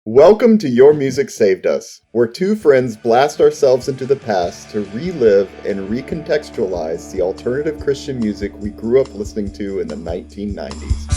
Welcome to Your Music Saved Us, where two friends blast ourselves into the past to relive and recontextualize the alternative Christian music we grew up listening to in the 1990s.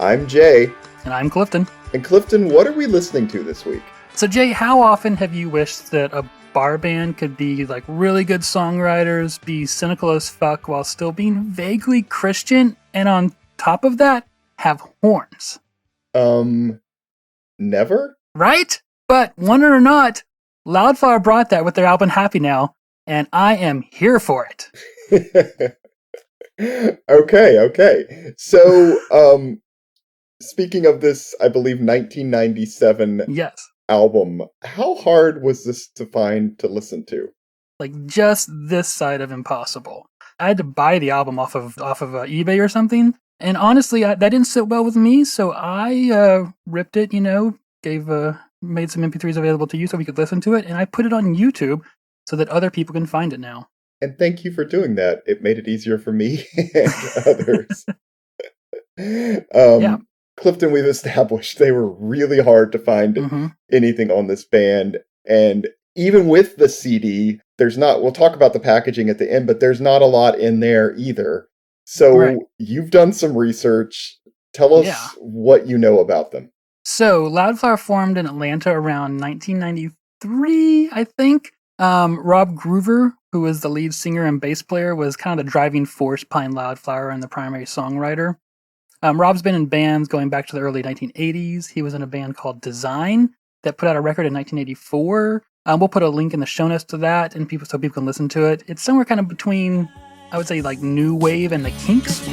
I'm Jay. And I'm Clifton. And Clifton, what are we listening to this week? So Jay, how often have you wished that a bar band could be like really good songwriters, be cynical as fuck while still being vaguely Christian, and on top of that, have horns? Never? Right? But want it or not, Loudflower brought that with their album Happy Now, and I am here for it. Okay. So, speaking of this, I believe 1997 album, how hard was this to find to listen to? Like just this side of impossible. I had to buy the album off of eBay or something, and honestly, that didn't sit well with me. So I ripped it, made some MP3s available to you so we could listen to it, and I put it on YouTube so that other people can find it now. And thank you for doing that. It made it easier for me and others. Yeah. Clifton, we've established they were really hard to find anything on this band. And even with the CD, we'll talk about the packaging at the end, but there's not a lot in there either. So You've done some research. Tell us what you know about them. So Loudflower formed in Atlanta around 1993, I think. Rob Groover, who was the lead singer and bass player, was kind of the driving force behind Loudflower and the primary songwriter. Rob's been in bands going back to the early 1980s. He was in a band called Design that put out a record in 1984. We'll put a link in the show notes to that, and so people can listen to it. It's somewhere kind of between, I would say, like New Wave and the Kinks.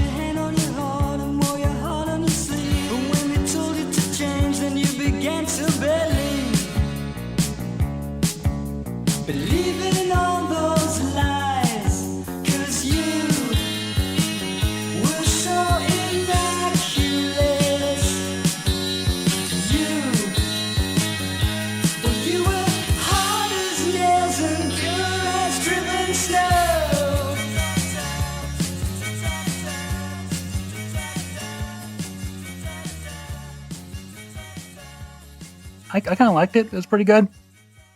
I kind of liked it. It was pretty good.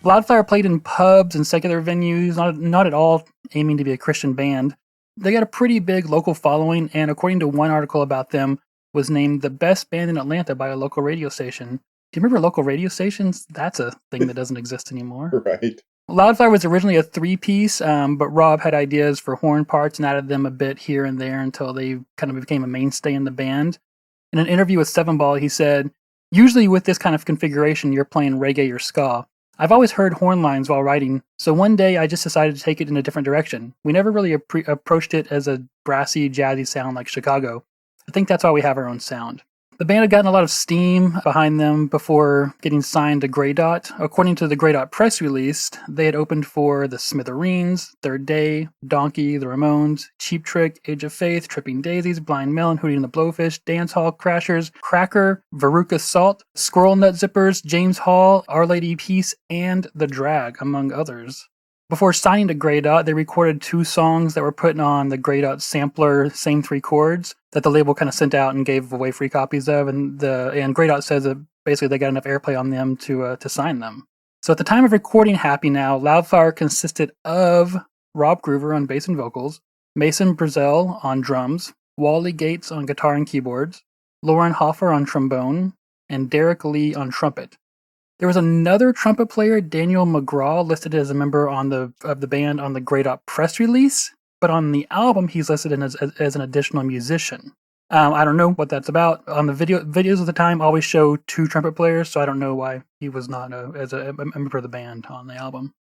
Loudflower played in pubs and secular venues, not at all aiming to be a Christian band. They got a pretty big local following, and according to one article about them, was named the best band in Atlanta by a local radio station. Do you remember local radio stations? That's a thing that doesn't exist anymore. Right. Loudflower was originally a three-piece, but Rob had ideas for horn parts and added them a bit here and there until they kind of became a mainstay in the band. In an interview with Seven Ball, he said, "Usually with this kind of configuration, you're playing reggae or ska. I've always heard horn lines while writing, so one day I just decided to take it in a different direction. We never really approached it as a brassy, jazzy sound like Chicago. I think that's why we have our own sound." The band had gotten a lot of steam behind them before getting signed to Grey Dot. According to the Grey Dot press release, they had opened for the Smithereens, Third Day, Donkey, the Ramones, Cheap Trick, Age of Faith, Tripping Daisies, Blind Melon, Hootie and the Blowfish, Dance Hall Crashers, Cracker, Veruca Salt, Squirrel Nut Zippers, James Hall, Our Lady Peace, and The Drag, among others. Before signing to Grey Dot, they recorded 2 songs that were put on the Grey Dot sampler, Same 3 Chords, that the label kind of sent out and gave away free copies of, and Grey Dot says that basically they got enough airplay on them to sign them. So at the time of recording Happy Now, Loudflower consisted of Rob Groover on bass and vocals, Mason Brazelle on drums, Wally Gates on guitar and keyboards, Loren Haefer on trombone, and Derrick Lee on trumpet. There was another trumpet player, Daniel McGraw, listed as a member of the band on the Grey Dot press release, but on the album he's listed as an additional musician. I don't know what that's about. On the videos of the time always show 2 trumpet players, so I don't know why he was not as a member of the band on the album.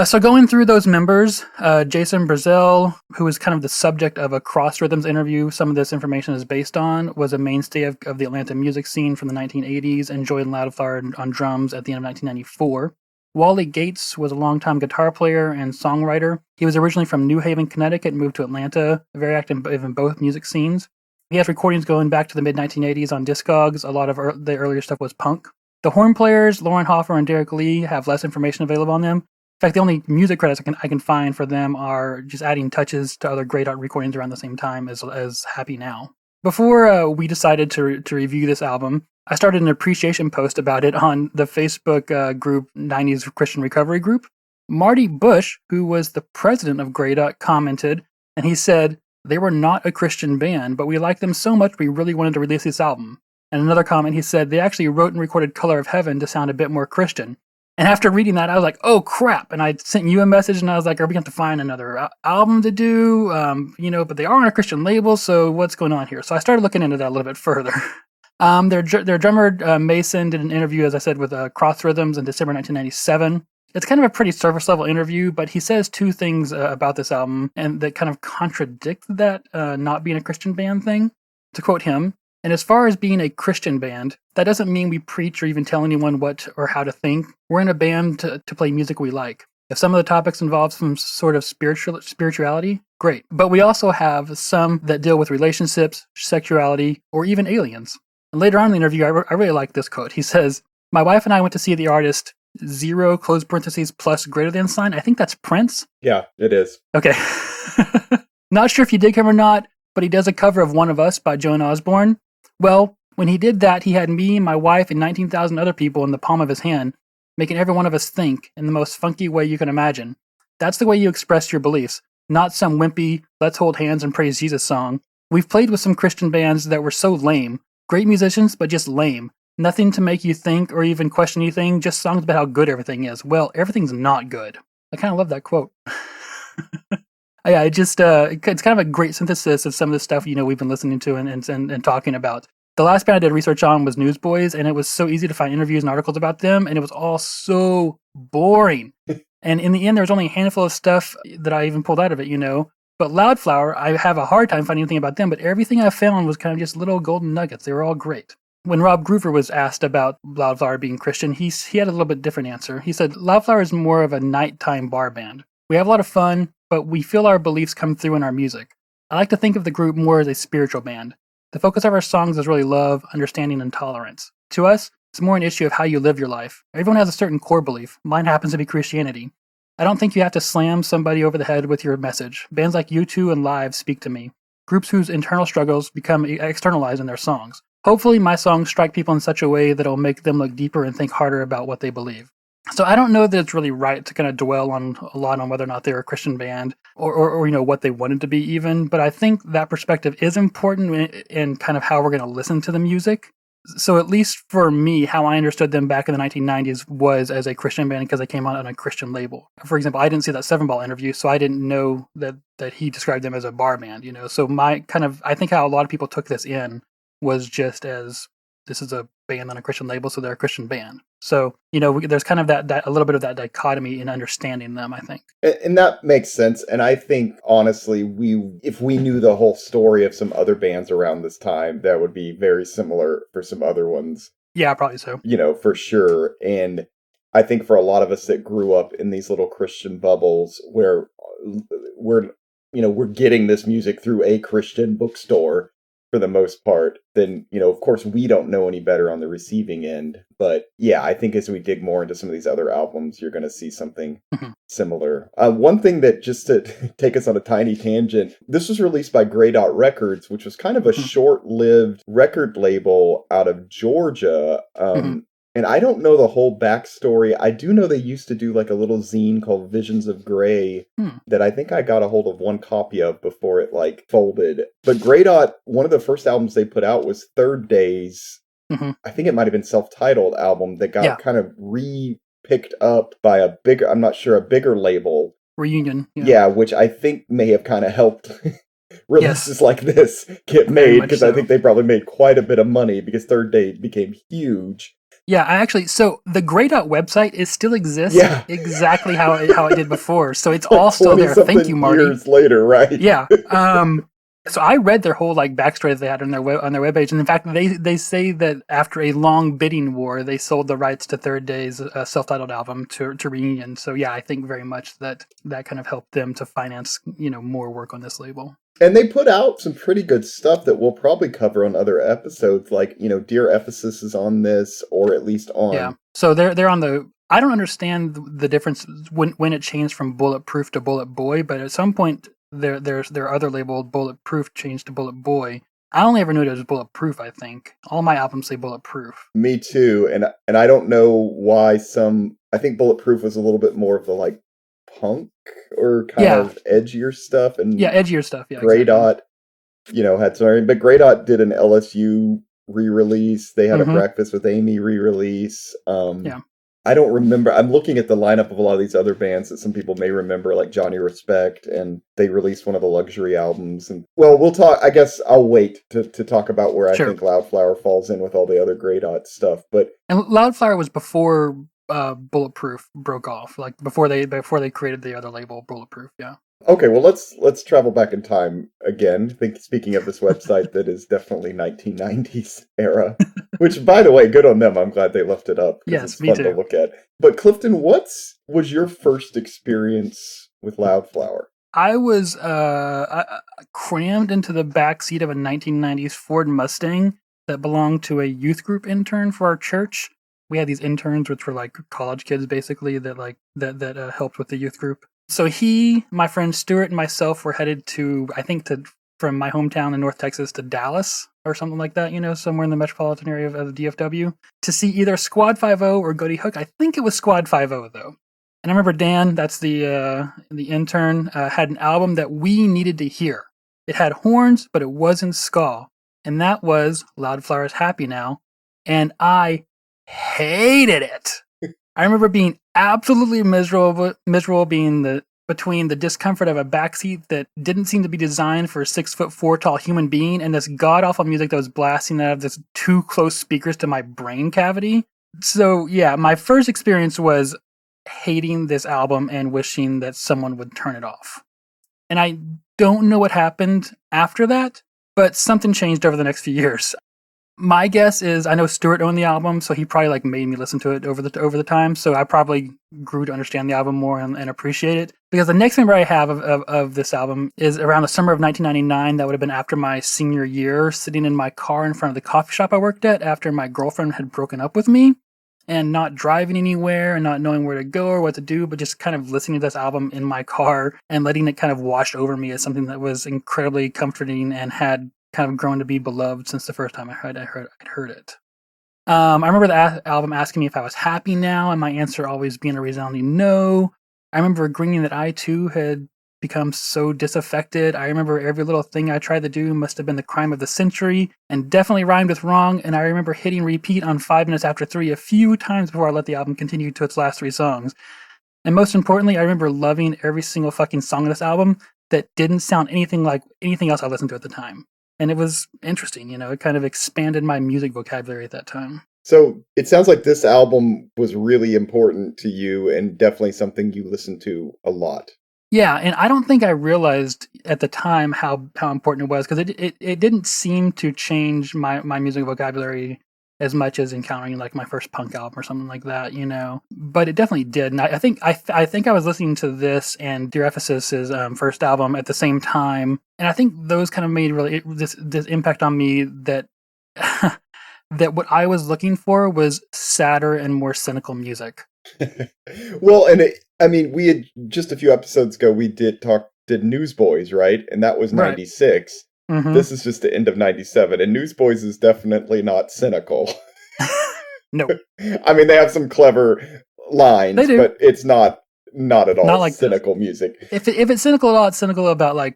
So going through those members, Jason Brazelle, who was kind of the subject of a Cross Rhythms interview some of this information is based on, was a mainstay of the Atlanta music scene from the 1980s and joined Loudflower on drums at the end of 1994. Wally Gates was a longtime guitar player and songwriter. He was originally from New Haven, Connecticut, and moved to Atlanta, very active in both music scenes. He has recordings going back to the mid-1980s on Discogs. A lot of the earlier stuff was punk. The horn players, Loren, Haefer, and Derrick Lee, have less information available on them. In fact, the only music credits I can find for them are just adding touches to other Grey Dot recordings around the same time as Happy Now. Before we decided to review this album, I started an appreciation post about it on the Facebook group 90s Christian Recovery Group. Marty Bush, who was the president of Grey Dot, commented, and he said, "They were not a Christian band, but we liked them so much we really wanted to release this album." And another comment, he said, "They actually wrote and recorded Color of Heaven to sound a bit more Christian." And after reading that, I was like, oh crap. And I sent you a message and I was like, are we going to have to find another album to do? But they are on a Christian label, so what's going on here? So I started looking into that a little bit further. Their drummer, Mason, did an interview, as I said, with Cross Rhythms in December 1997. It's kind of a pretty surface level interview, but he says two things about this album and that kind of contradict that not being a Christian band thing. To quote him, "And as far as being a Christian band, that doesn't mean we preach or even tell anyone what or how to think. We're in a band to play music we like. If some of the topics involve some sort of spirituality, great. But we also have some that deal with relationships, sexuality, or even aliens." And later on in the interview, I really like this quote. He says, "My wife and I went to see the artist 0 close parentheses plus greater than sign." I think that's Prince. Yeah, it is. Okay. Not sure if you dig him or not, but he does a cover of One of Us by Joan Osborne. Well, when he did that, he had me, my wife, and 19,000 other people in the palm of his hand, making every one of us think in the most funky way you can imagine. That's the way you express your beliefs, not some wimpy, let's hold hands and praise Jesus song. We've played with some Christian bands that were so lame. Great musicians, but just lame. Nothing to make you think or even question anything, just songs about how good everything is. Well, everything's not good. I kind of love that quote. Yeah, it's kind of a great synthesis of some of the stuff, we've been listening to and talking about. The last band I did research on was Newsboys, and it was so easy to find interviews and articles about them, and it was all so boring. And in the end, there was only a handful of stuff that I even pulled out of it, But Loudflower, I have a hard time finding anything about them, but everything I found was kind of just little golden nuggets. They were all great. When Rob Groover was asked about Loudflower being Christian, he had a little bit different answer. He said, "Loudflower is more of a nighttime bar band. We have a lot of fun, but we feel our beliefs come through in our music. I like to think of the group more as a spiritual band. The focus of our songs is really love, understanding, and tolerance. To us, it's more an issue of how you live your life. Everyone has a certain core belief. Mine happens to be Christianity. I don't think you have to slam somebody over the head with your message. Bands like U2 and Live speak to me. Groups whose internal struggles become externalized in their songs. Hopefully my songs strike people in such a way that it'll make them look deeper and think harder about what they believe." So I don't know that it's really right to kind of dwell on a lot on whether or not they're a Christian band or what they wanted to be even, but I think that perspective is important in kind of how we're going to listen to the music. So at least for me, how I understood them back in the 1990s was as a Christian band because they came out on a Christian label. For example, I didn't see that Seven Ball interview, so I didn't know that he described them as a bar band, So I think how a lot of people took this in was just as this is a band on a Christian label, so they're a Christian band. So, there's kind of that a little bit of that dichotomy in understanding them, I think. And that makes sense. And I think, honestly, if we knew the whole story of some other bands around this time, that would be very similar for some other ones. Yeah, probably so. For sure. And I think for a lot of us that grew up in these little Christian bubbles where we're getting this music through a Christian bookstore, for the most part, then, of course, we don't know any better on the receiving end. But yeah, I think as we dig more into some of these other albums, you're going to see something similar. One thing that, just to take us on a tiny tangent, this was released by Grey Dot Records, which was kind of a short-lived record label out of Georgia. And I don't know the whole backstory. I do know they used to do like a little zine called Visions of Grey that I think I got a hold of one copy of before it folded. But Grey Dot, one of the first albums they put out was Third Days. I think it might have been self-titled album that got kind of re-picked up by a bigger label. Reunion. Yeah, which I think may have kind of helped releases like this get made, because I think they probably made quite a bit of money because Third Day became huge. Yeah, so the Grey Dot website still exists exactly how it did before. So it's all still there. Thank you, Marty. Years later, right? Yeah. So I read their whole like backstory that they had on their webpage, and in fact, they say that after a long bidding war, they sold the rights to Third Day's self-titled album to Reunion. So yeah, I think very much that kind of helped them to finance more work on this label. And they put out some pretty good stuff that we'll probably cover on other episodes, like Dear Ephesus is on this, or at least on. Yeah. So they're on the. I don't understand the difference when it changed from Bulletproof to Bullet Boy, but at some point. Their other label, Bulletproof, changed to Bullet Boy. I only ever knew it as Bulletproof, I think. All my albums say Bulletproof. Me too, and I don't know why I think Bulletproof was a little bit more of the like punk or kind of edgier stuff. And edgier stuff, yeah. Grey Dot, had some, but Grey Dot did an LSU re-release. They had a Breakfast with Amy re-release. I don't remember. I'm looking at the lineup of a lot of these other bands that some people may remember, like Johnny Respect, and they released one of the Luxury albums. And we'll talk. I guess I'll wait to talk about where I think Loudflower falls in with all the other Grey Dot stuff. And Loudflower was before Bulletproof broke off, like before they created the other label, Bulletproof. Yeah. Okay, well let's travel back in time again. Speaking of this website that is definitely 1990s era, which by the way, good on them. I'm glad they left it up. Yes, it's fun to look at. But Clifton, what was your first experience with Loudflower? I was crammed into the back seat of a 1990s Ford Mustang that belonged to a youth group intern for our church. We had these interns, which were like college kids, basically that helped with the youth group. So my friend Stuart, and myself were headed from my hometown in North Texas to Dallas or something like that, somewhere in the metropolitan area of the DFW, to see either Squad 5-0 or Goody Hook. I think it was Squad 5-0 though. And I remember Dan, that's the intern, had an album that we needed to hear. It had horns, but it wasn't ska, and that was Loudflower's Happy Now, and I hated it. I remember being absolutely miserable being between the discomfort of a backseat that didn't seem to be designed for a 6'4" tall human being and this god-awful music that was blasting out of this too close speakers to my brain cavity. So yeah, my first experience was hating this album and wishing that someone would turn it off. And I don't know what happened after that, but something changed over the next few years. My guess is I know Stuart owned the album, so he probably made me listen to it over the time. So I probably grew to understand the album more and appreciate it. Because the next memory I have of this album is around the summer of 1999. That would have been after my senior year, sitting in my car in front of the coffee shop I worked at after my girlfriend had broken up with me, and not driving anywhere and not knowing where to go or what to do, but just kind of listening to this album in my car and letting it kind of wash over me as something that was incredibly comforting and had kind of grown to be beloved since the first time I heard it. I remember the album asking me if I was happy now, and my answer always being a resounding no. I remember agreeing that I too had become so disaffected. I remember every little thing I tried to do must have been the crime of the century, and definitely rhymed with wrong, and I remember hitting repeat on 5 minutes after 3 a few times before I let the album continue to its last 3 songs. And most importantly, I remember loving every single fucking song of this album that didn't sound anything like anything else I listened to at the time. And it was interesting, it kind of expanded my music vocabulary at that time. So it sounds like this album was really important to you and definitely something you listened to a lot. Yeah, and I don't think I realized at the time how important it was, because it didn't seem to change my music vocabulary as much as encountering my first punk album or something like that, But it definitely did, and I think I was listening to this and Dear Ephesis's first album at the same time, and I think those kind of made really this impact on me that that what I was looking for was sadder and more cynical music. Well, and we had just a few episodes ago we did Newsboys, right? And that was 96. Right. Mm-hmm. This is just the end of 97, and Newsboys is definitely not cynical. No. They have some clever lines, but it's not at all not cynical music. If it's cynical at all, it's cynical about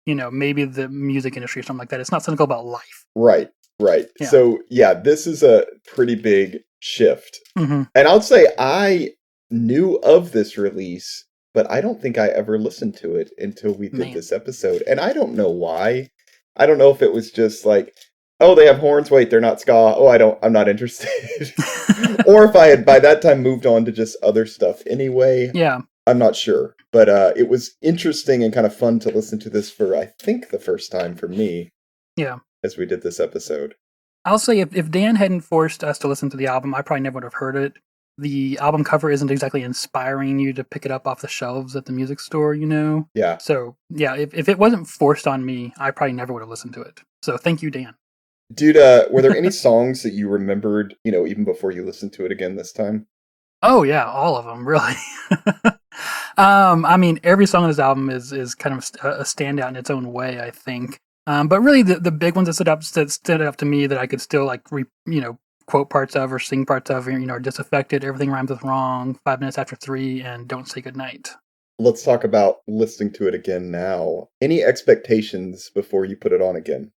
maybe the music industry or something like that. It's not cynical about life. Right. Yeah. So yeah, this is a pretty big shift. Mm-hmm. And I'll say I knew of this release, but I don't think I ever listened to it until we did this episode. And I don't know why. I don't know if it was just oh, they have horns. Wait, they're not ska. Oh, I'm not interested. Or if I had by that time moved on to just other stuff anyway. Yeah. I'm not sure. But it was interesting and kind of fun to listen to this for, I think, the first time for me. Yeah. As we did this episode. I'll say if Dan hadn't forced us to listen to the album, I probably never would have heard it. The album cover isn't exactly inspiring you to pick it up off the shelves at the music store, you know? Yeah. So, yeah, if it wasn't forced on me, I probably never would have listened to it. So, thank you, Dan. Dude, were there any songs that you remembered, even before you listened to it again this time? Oh, yeah, all of them, really. I mean, every song on this album is kind of a standout in its own way, I think. But really, the big ones that stood up to me that I could still quote parts of or sing parts of, are Disaffected, Everything Rhymes with Wrong, 5 Minutes After 3, and Don't Say Goodnight. Let's talk about listening to it again now. Any expectations before you put it on again?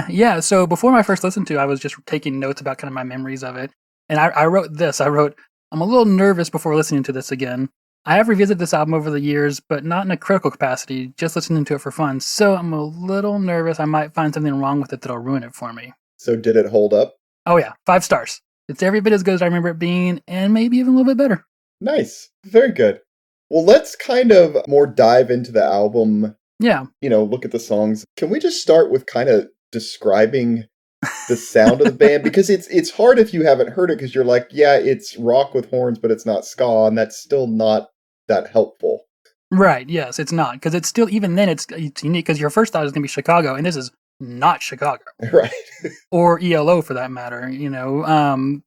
Yeah, so before I first listened to it, I was just taking notes about kind of my memories of it. And I wrote this. I'm a little nervous before listening to this again. I have revisited this album over the years, but not in a critical capacity, just listening to it for fun. So I'm a little nervous I might find something wrong with it that'll ruin it for me. So did it hold up? Oh yeah, 5 stars. It's every bit as good as I remember it being, and maybe even a little bit better. Nice. Very good. Well, let's kind of more dive into the album. Yeah. Look at the songs. Can we just start with kind of describing the sound of the band? Because it's hard if you haven't heard it, because you're like, yeah, it's rock with horns, but it's not ska, and that's still not that helpful. Right, yes, it's not. Because it's still, even then, it's unique, because your first thought is going to be Chicago, and this is not Chicago. Right. Or ELO, for that matter,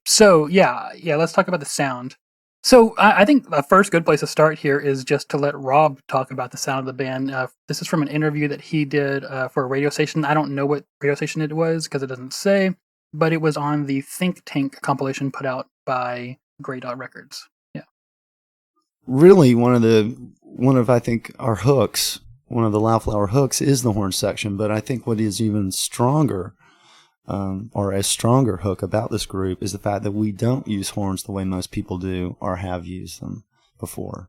So, yeah, let's talk about the sound. So, I think the first good place to start here is just to let Rob talk about the sound of the band. This is from an interview that he did for a radio station. I don't know what radio station it was, because it doesn't say, but it was on the Think Tank compilation put out by Grey Dot Records. Yeah. Really, one of I think our hooks, one of the Loudflower hooks is the horn section, but I think what is even stronger, or a stronger hook about this group, is the fact that we don't use horns the way most people do or have used them before.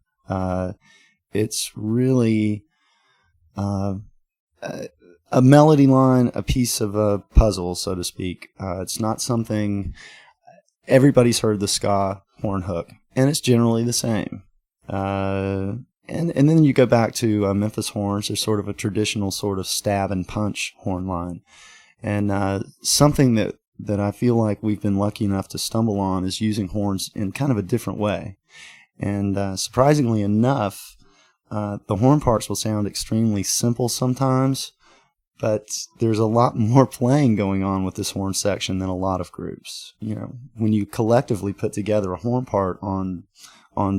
It's really a melody line, a piece of a puzzle, so to speak. It's not something everybody's heard the ska horn hook, and it's generally the same. And then you go back to Memphis horns. There's sort of a traditional sort of stab and punch horn line. And something that I feel like we've been lucky enough to stumble on is using horns in kind of a different way. And surprisingly enough, the horn parts will sound extremely simple sometimes, but there's a lot more playing going on with this horn section than a lot of groups. When you collectively put together a horn part on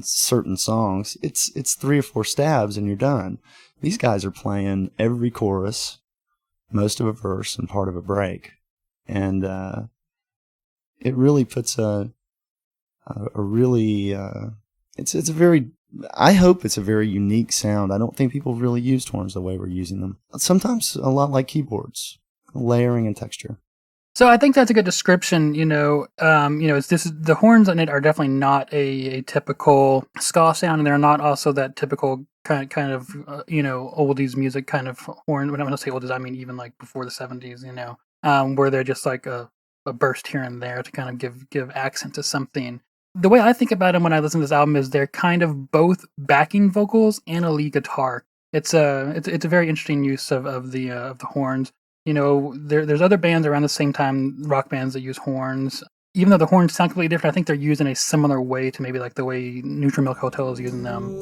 certain songs, it's 3 or 4 stabs and you're done. These guys are playing every chorus, most of a verse, and part of a break. And it really puts a really it's a very, I hope it's a very unique sound. I don't think people really used horns the way we're using them. Sometimes a lot like keyboards, layering and texture. So I think that's a good description. The horns on it are definitely not a typical ska sound, and they're not also that typical kind of oldies music kind of horn. When I'm going to say oldies, I mean even like before the 70s. Where they're just like a burst here and there to kind of give accent to something. The way I think about them when I listen to this album is they're kind of both backing vocals and a lead guitar. It's a very interesting use of the horns. There's other bands around the same time, rock bands that use horns. Even though the horns sound completely different, I think they're used in a similar way to maybe like the way Neutral Milk Hotel is using them.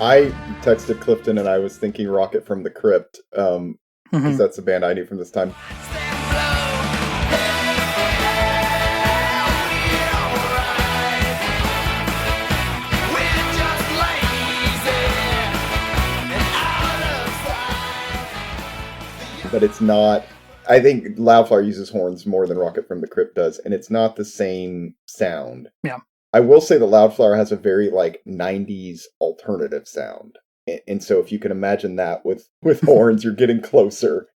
I texted Clifton and I was thinking Rocket from the Crypt, because that's a band I knew from this time. But it's not, I think Loudflower uses horns more than Rocket from the Crypt does, and it's not the same sound. Yeah. I will say the Loudflower has a very like 90s alternative sound. And so if you can imagine that with horns, you're getting closer,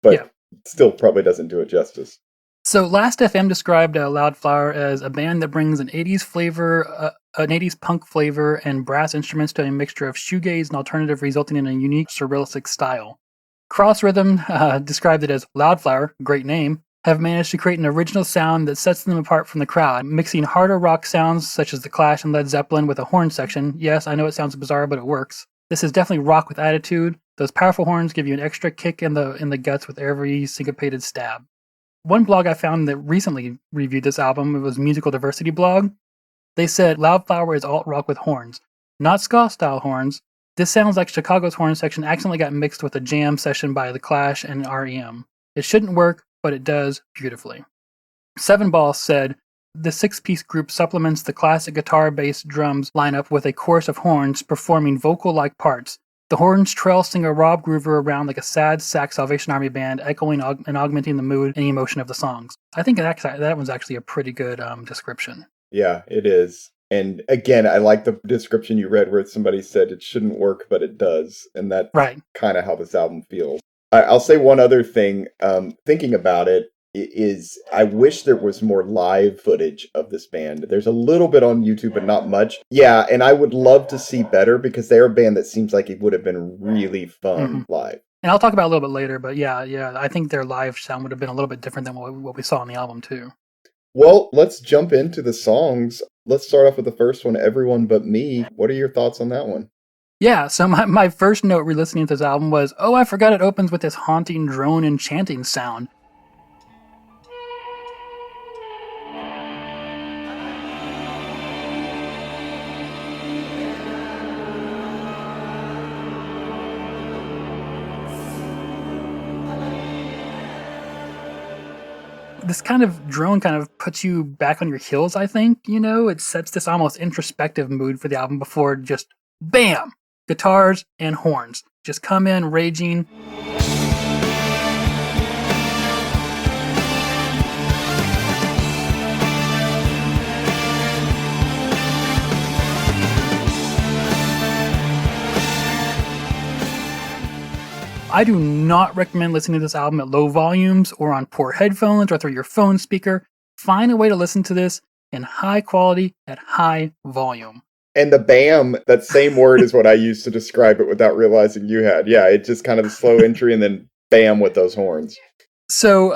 but Yeah. still probably doesn't do it justice. So Last FM described Loudflower as a band that brings an 80s flavor, an 80s punk flavor, and brass instruments to a mixture of shoegaze and alternative, resulting in a unique surrealistic style. Cross Rhythm described it as Loudflower, great name, have managed to create an original sound that sets them apart from the crowd, mixing harder rock sounds such as The Clash and Led Zeppelin with a horn section. Yes, I know it sounds bizarre, but it works. This is definitely rock with attitude. Those powerful horns give you an extra kick in the guts with every syncopated stab. One blog I found that recently reviewed this album, it was Musical Diversity blog. They said Loudflower is alt-rock with horns, not ska-style horns. This sounds like Chicago's horn section accidentally got mixed with a jam session by The Clash and REM. It shouldn't work, but it does beautifully. Seven Ball said, the six-piece group supplements the classic guitar, bass, drums lineup with a chorus of horns performing vocal-like parts. The horns trail singer Rob Groover around like a sad sax Salvation Army band, echoing and augmenting the mood and emotion of the songs. I think that one's actually a pretty good description. Yeah, it is. And again, I like the description you read where somebody said it shouldn't work, but it does. And that's kind of how this album feels. I'll say one other thing, thinking about it, is I wish there was more live footage of this band. There's a little bit on YouTube, but not much. Yeah, and I would love to see better because they're a band that seems like it would have been really fun live. And I'll talk about it a little bit later, but yeah, I think their live sound would have been a little bit different than what we saw on the album too. Well, let's jump into the songs. Let's start off with the first one, Everyone But Me. What are your thoughts on that one? Yeah, so my first note re-listening to this album was, oh, I forgot it opens with this haunting drone and chanting sound. This kind of drone kind of puts you back on your heels, I think, it sets this almost introspective mood for the album before just bam, guitars and horns just come in raging. I do not recommend listening to this album at low volumes or on poor headphones or through your phone speaker. Find a way to listen to this in high quality at high volume. And the bam, that same word is what I used to describe it without realizing you had. Yeah, it's just kind of a slow entry and then bam with those horns. So,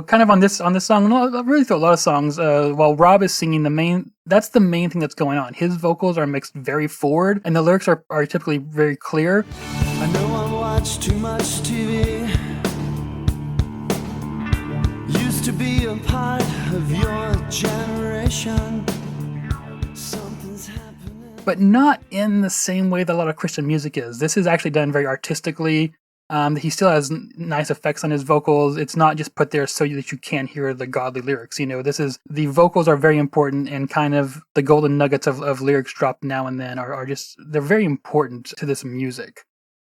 kind of on this song, I really through a lot of songs, while Rob is singing that's the main thing that's going on. His vocals are mixed very forward and the lyrics are typically very clear. I know I watch too much TV. Used to be a part of your generation. Something's happening. But not in the same way that a lot of Christian music is. This is actually done very artistically. He still has nice effects on his vocals. It's not just put there so that you can't hear the godly lyrics. The vocals are very important, and kind of the golden nuggets of lyrics dropped now and then they're very important to this music.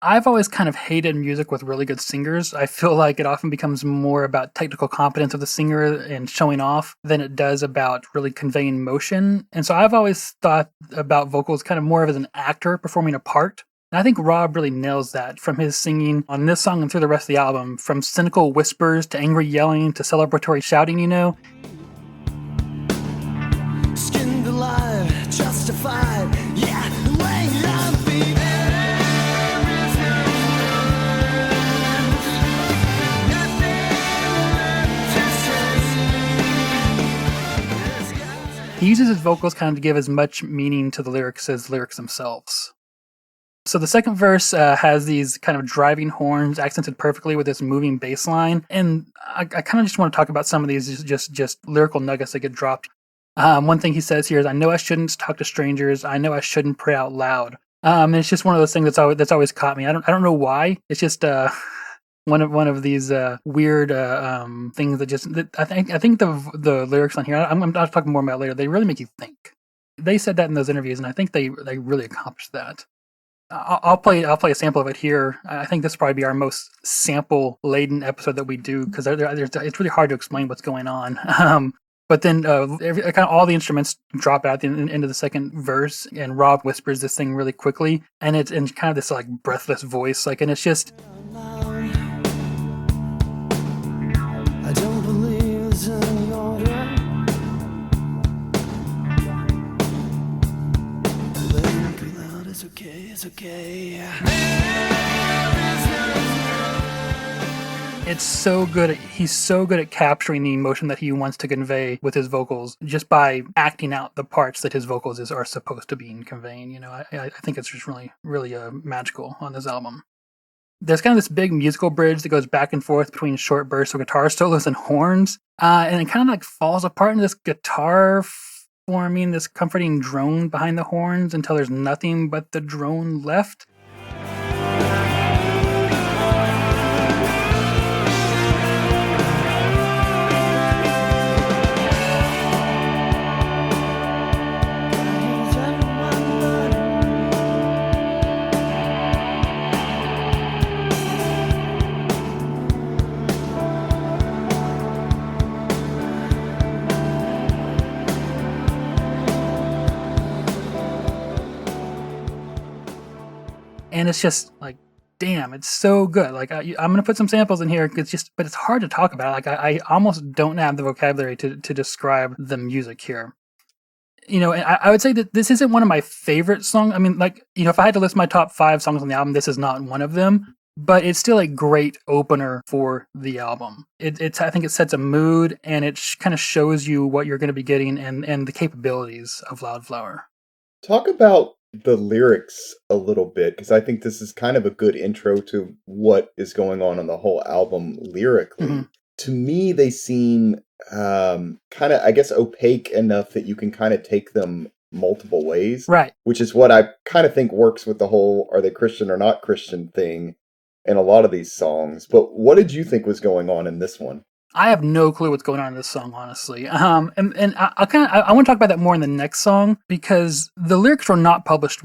I've always kind of hated music with really good singers. I feel like it often becomes more about technical competence of the singer and showing off than it does about really conveying emotion. And so I've always thought about vocals kind of more of as an actor performing a part. And I think Rob really nails that from his singing on this song and through the rest of the album, from cynical whispers to angry yelling to celebratory shouting, Skinned alive, justified, yeah, laying on beat. He uses his vocals kind of to give as much meaning to the lyrics as lyrics themselves. So the second verse has these kind of driving horns accented perfectly with this moving bass line. And I kind of just want to talk about some of these just lyrical nuggets that get dropped. One thing he says here is, I know I shouldn't talk to strangers. I know I shouldn't pray out loud. And it's just one of those things that's always caught me. I don't know why. It's just one of these weird things that I think the lyrics on here, I'm talking more about later, they really make you think. They said that in those interviews, and I think they really accomplished that. I'll play a sample of it here. I think this will probably be our most sample laden episode that we do, because it's really hard to explain what's going on. But then kind of all the instruments drop out at the end of the second verse, and Rob whispers this thing really quickly, and it's in kind of this like breathless voice, like, and it's just. I don't believe it's any order. Let it be loud, it's okay, it's okay. It's so good. He's so good at capturing the emotion that he wants to convey with his vocals, just by acting out the parts that his vocals are supposed to be conveying. You know, I think it's just really, really magical on this album. There's kind of this big musical bridge that goes back and forth between short bursts of guitar solos and horns, and it kind of like falls apart into this guitar forming this comforting drone behind the horns until there's nothing but the drone left. And it's just like, damn, it's so good. Like I'm going to put some samples in here. But it's hard to talk about. Like I almost don't have the vocabulary to describe the music here. You know, and I would say that this isn't one of my favorite songs. I mean, like, you know, if I had to list my top 5 songs on the album, this is not one of them. But it's still a great opener for the album. I think it sets a mood, and it kind of shows you what you're going to be getting and the capabilities of Loudflower. Talk about the lyrics a little bit, because I think this is kind of a good intro to what is going on the whole album lyrically. Mm-hmm. To me, they seem kind of, I guess, opaque enough that you can kind of take them multiple ways. Right. Which is what I kind of think works with the whole are they Christian or not Christian thing in a lot of these songs. But what did you think was going on in this one? I have no clue what's going on in this song, honestly. And I want to talk about that more in the next song, because the lyrics were not published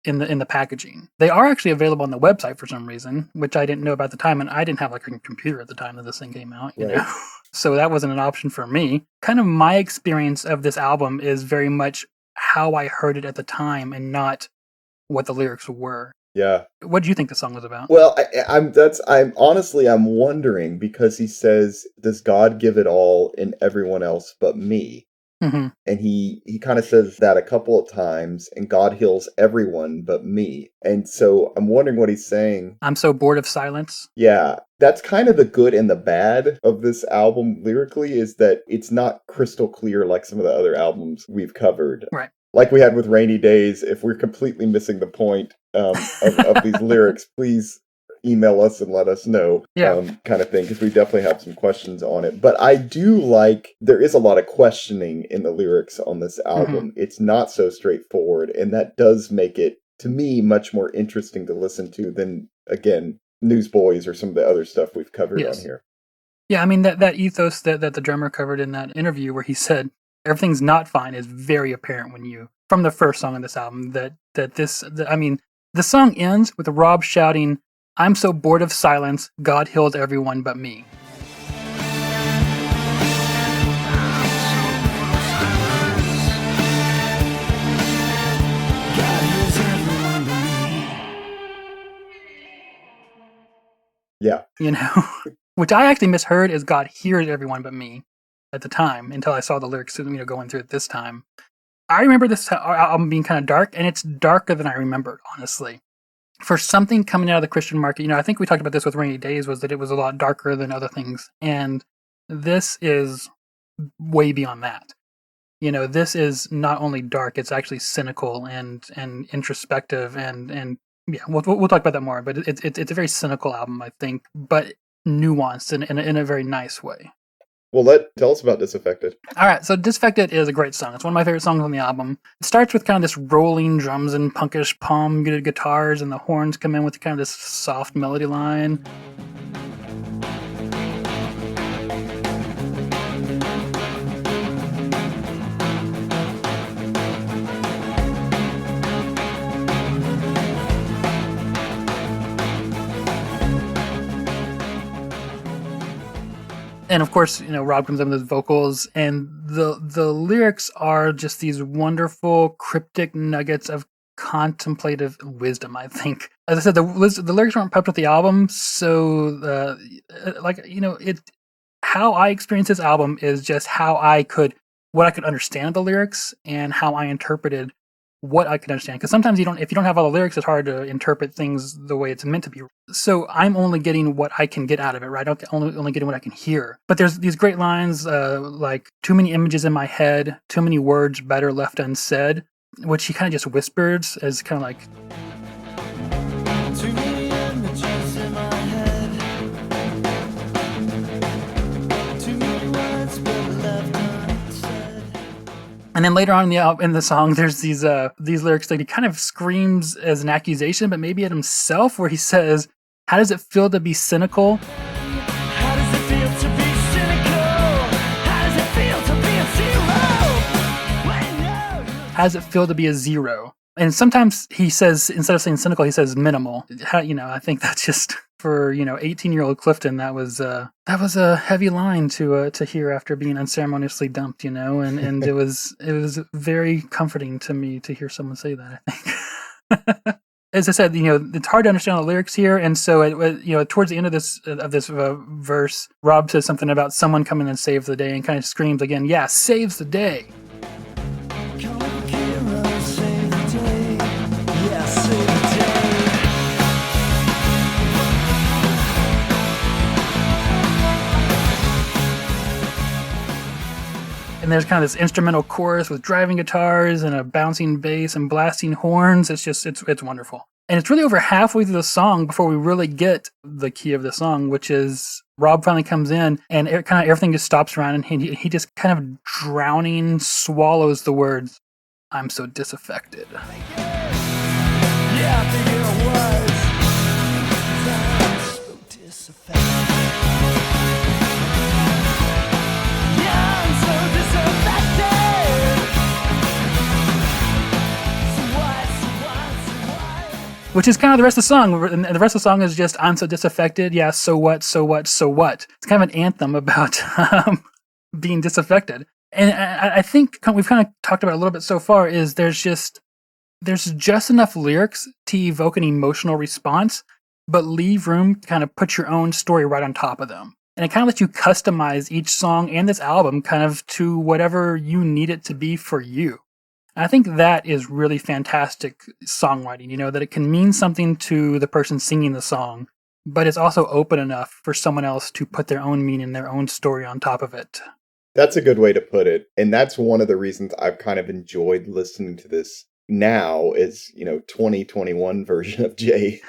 in the packaging. They are actually available on the website for some reason, which I didn't know about at the time, and I didn't have like a computer at the time that this thing came out, you know. So that wasn't an option for me. Kind of my experience of this album is very much how I heard it at the time, and not what the lyrics were. Yeah. What do you think the song was about? Well, I'm wondering, because he says, "Does God give it all in everyone else but me?" Mm-hmm. And he kind of says that a couple of times, and God heals everyone but me. And so I'm wondering what he's saying. I'm so bored of silence. Yeah. That's kind of the good and the bad of this album lyrically, is that it's not crystal clear like some of the other albums we've covered. Right. Like we had with Rainy Days. If we're completely missing the point of these lyrics, please email us and let us know, kind of thing, because we definitely have some questions on it. But I do like, there is a lot of questioning in the lyrics on this album. Mm-hmm. It's not so straightforward, and that does make it, to me, much more interesting to listen to than, again, Newsboys or some of the other stuff we've covered on here. Yeah, I mean, that ethos that the drummer covered in that interview where he said, everything's not fine, is very apparent from the first song on this album, the song ends with Rob shouting, "I'm so bored of silence, God heals everyone but me." Yeah. You know, which I actually misheard as God hears everyone but me at the time, until I saw the lyrics, going through it this time. I remember this album being kind of dark, and it's darker than I remembered, honestly. For something coming out of the Christian market, I think we talked about this with Rainy Days, was that it was a lot darker than other things. And this is way beyond that. This is not only dark, it's actually cynical and introspective, and yeah, we'll talk about that more. But it's a very cynical album, I think, but nuanced in a very nice way. Well, tell us about Disaffected. All right, so Disaffected is a great song. It's one of my favorite songs on the album. It starts with kind of this rolling drums and punkish palm-muted guitars, and the horns come in with kind of this soft melody line. And of course, Rob comes up with his vocals, and the lyrics are just these wonderful cryptic nuggets of contemplative wisdom, I think. As I said, the lyrics weren't pepped with the album, so how I experienced this album is just what I could understand the lyrics and how I interpreted what I could understand. Because sometimes if you don't have all the lyrics, it's hard to interpret things the way it's meant to be. So I'm only getting what I can get out of it, right? I'm only getting what I can hear. But there's these great lines like, too many images in my head, too many words better left unsaid, which he kind of just whispers as kind of like, Too many images in my head. Too many words but left unsaid. and then later on in the song, there's these lyrics that he kind of screams as an accusation, but maybe at himself, where he says, "How does it feel to be cynical? How does it feel to be cynical? How does it feel to be a zero? Wait, no. How does it feel to be a zero?" And sometimes he says, instead of saying cynical, he says minimal. I think that's just for 18-year-old Clifton. That was a heavy line to hear after being unceremoniously dumped. And it was very comforting to me to hear someone say that, I think. As I said, it's hard to understand the lyrics here, and so towards the end of this verse, Rob says something about someone coming and save the day, and kind of screams again, "Yeah, saves the day." Come on, hero, save the day. Yeah, save the day. And there's kind of this instrumental chorus with driving guitars and a bouncing bass and blasting horns. It's wonderful. And it's really over halfway through the song before we really get the key of the song, which is Rob finally comes in and kind of everything just stops around, and he just kind of drowning swallows the words, "I'm so disaffected." Yeah, I think it was. I'm so disaffected. Yeah, I'm so disaffected. So what? Which is kind of the rest of the song. And the rest of the song is just, "I'm so disaffected. Yeah, so what, so what, so what?" It's kind of an anthem about being disaffected. And I think we've kind of talked about it a little bit so far, is there's just enough lyrics to evoke an emotional response, but leave room to kind of put your own story right on top of them. And it kind of lets you customize each song and this album kind of to whatever you need it to be for you. And I think that is really fantastic songwriting, that it can mean something to the person singing the song, but it's also open enough for someone else to put their own meaning, their own story on top of it. That's a good way to put it. And that's one of the reasons I've kind of enjoyed listening to this now is, 2021 version of Jay.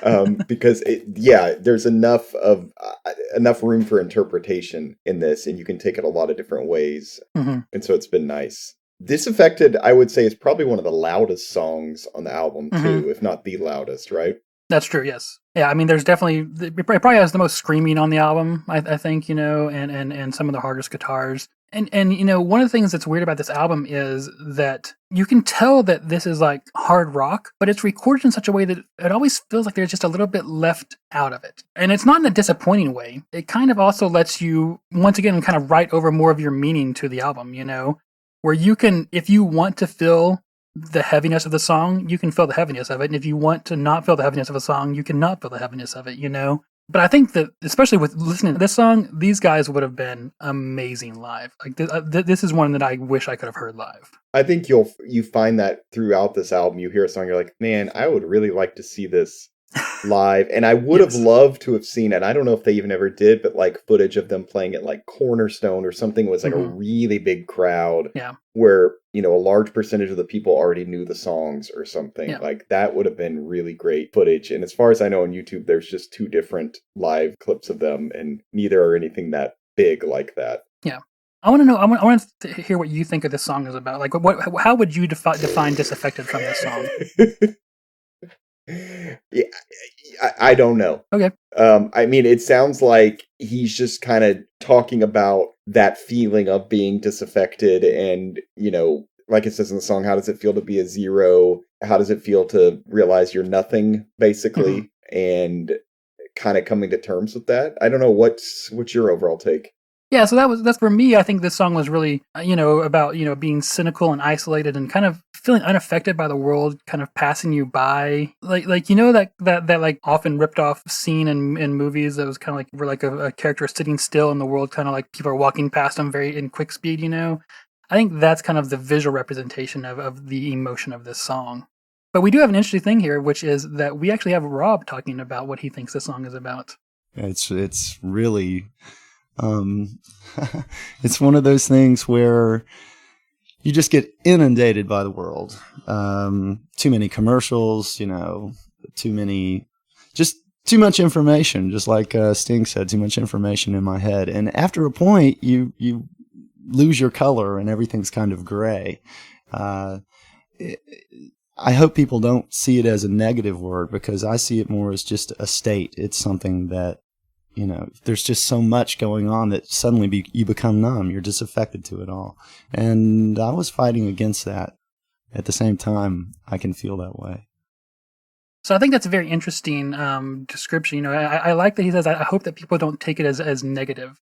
Because there's enough room for interpretation in this, and you can take it a lot of different ways. Mm-hmm. And so it's been nice. Disaffected, I would say, is probably one of the loudest songs on the album too, if not the loudest, right? That's true, yes. Yeah, I mean, there's definitely, it probably has the most screaming on the album, I think, and some of the hardest guitars. And one of the things that's weird about this album is that you can tell that this is like hard rock, but it's recorded in such a way that it always feels like there's just a little bit left out of it. And it's not in a disappointing way. It kind of also lets you, once again, kind of write over more of your meaning to the album, where you can, if you want to feel the heaviness of the song, you can feel the heaviness of it. And if you want to not feel the heaviness of a song, you can not feel the heaviness of it, But I think that, especially with listening to this song, these guys would have been amazing live. Like this is one that I wish I could have heard live. I think you find that throughout this album, you hear a song, you're like, man, I would really like to see this live. And I would have loved to have seen it. I don't know if they even ever did, but like footage of them playing at like Cornerstone or something was like a really big crowd. Yeah. Where, a large percentage of the people already knew the songs or something. Yeah. Like that would have been really great footage. And as far as I know on YouTube, there's just 2 different live clips of them, and neither are anything that big like that. Yeah. I want to know, I want to hear what you think of this song is about. Like, how would you define Disaffected from this song? Yeah, I don't know. Okay. I mean, it sounds like he's just kind of talking about that feeling of being disaffected, and like it says in the song, how does it feel to be a zero? How does it feel to realize you're nothing, basically, and kind of coming to terms with that? I don't know. What's your overall take? Yeah, so that's for me. I think this song was really, about being cynical and isolated and kind of feeling unaffected by the world, kind of passing you by, like that like often ripped off scene in movies that was kind of like where like a character is sitting still in the world, kind of like people are walking past them very in quick speed. I think that's kind of the visual representation of the emotion of this song. But we do have an interesting thing here, which is that we actually have Rob talking about what he thinks this song is about. It's really. It's one of those things where you just get inundated by the world. Too many commercials, too much information, just like Sting said, too much information in my head. And after a point, you lose your color and everything's kind of gray. I hope people don't see it as a negative word, because I see it more as just a state. It's something that, there's just so much going on that suddenly you become numb. You're disaffected to it all. And I was fighting against that. At the same time, I can feel that way. So I think that's a very interesting description. I like that he says, I hope that people don't take it as negative.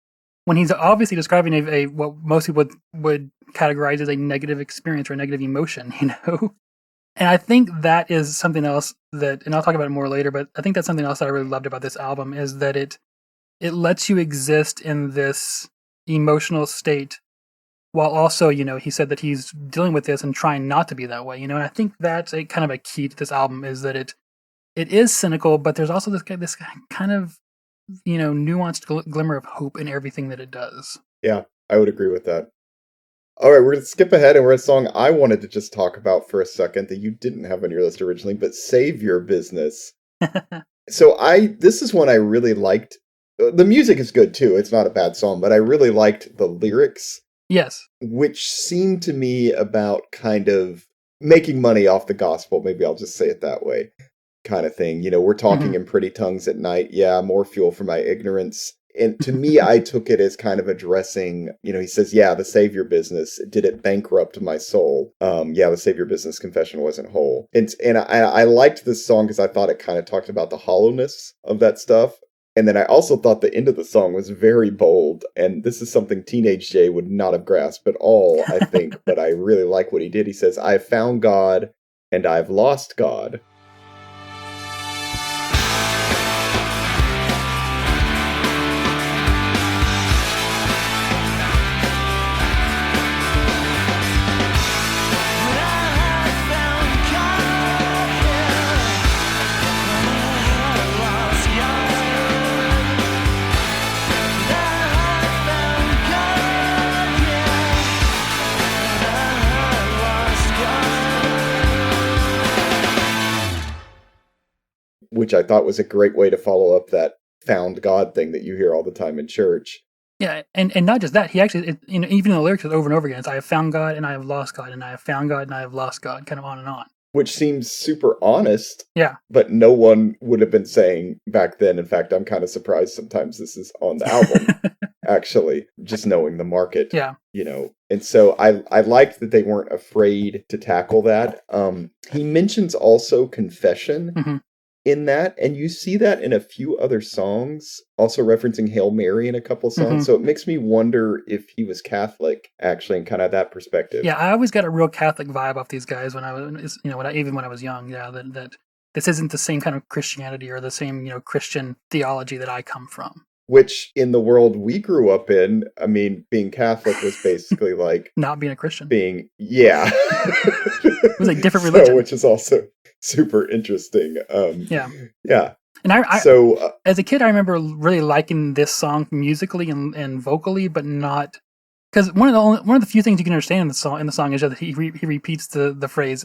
When he's obviously describing a what most people would categorize as a negative experience or a negative emotion, And I think that is something else that, and I'll talk about it more later, but I think that's something else that I really loved about this album, is that it lets you exist in this emotional state while also, he said that he's dealing with this and trying not to be that way, and I think that's a kind of a key to this album, is that it is cynical, but there's also this kind of, nuanced glimmer of hope in everything that it does. Yeah, I would agree with that. All right, we're going to skip ahead, and we're at a song I wanted to just talk about for a second that you didn't have on your list originally, but Save Your Business. So this is one I really liked. The music is good, too. It's not a bad song, but I really liked the lyrics. Yes. Which seemed to me about kind of making money off the gospel. Maybe I'll just say it that way, kind of thing. We're talking in pretty tongues at night. Yeah, more fuel for my ignorance. And to me, I took it as kind of addressing, he says, yeah, the Save Your Business, did it bankrupt my soul? Yeah, the Save Your Business confession wasn't whole. And I liked this song because I thought it kind of talked about the hollowness of that stuff. And then I also thought the end of the song was very bold. And this is something Teenage Jay would not have grasped at all, I think. But I really like what he did. He says, I've found God and I've lost God. Which I thought was a great way to follow up that found God thing that you hear all the time in church. Yeah, and not just that, he actually, even in the lyrics over and over again, it's I have found God and I have lost God, and I have found God and I have lost God, kind of on and on. Which seems super honest. Yeah. But no one would have been saying back then. In fact, I'm kind of surprised sometimes this is on the album, actually, just knowing the market. Yeah. And so I liked that they weren't afraid to tackle that. He mentions also confession in that, and you see that in a few other songs, also referencing Hail Mary in a couple of songs. So it makes me wonder if he was Catholic, actually, in kind of that perspective. Yeah, I always got a real Catholic vibe off these guys when I was, even when I was young. Yeah, that this isn't the same kind of Christianity or the same, Christian theology that I come from. Which, in the world we grew up in, I mean, being Catholic was basically like not being a Christian. Yeah. It was a different religion. Which is also super interesting. Yeah. And I as a kid, I remember really liking this song musically and vocally, but not because one of the few things you can understand in the song is that he repeats the phrase,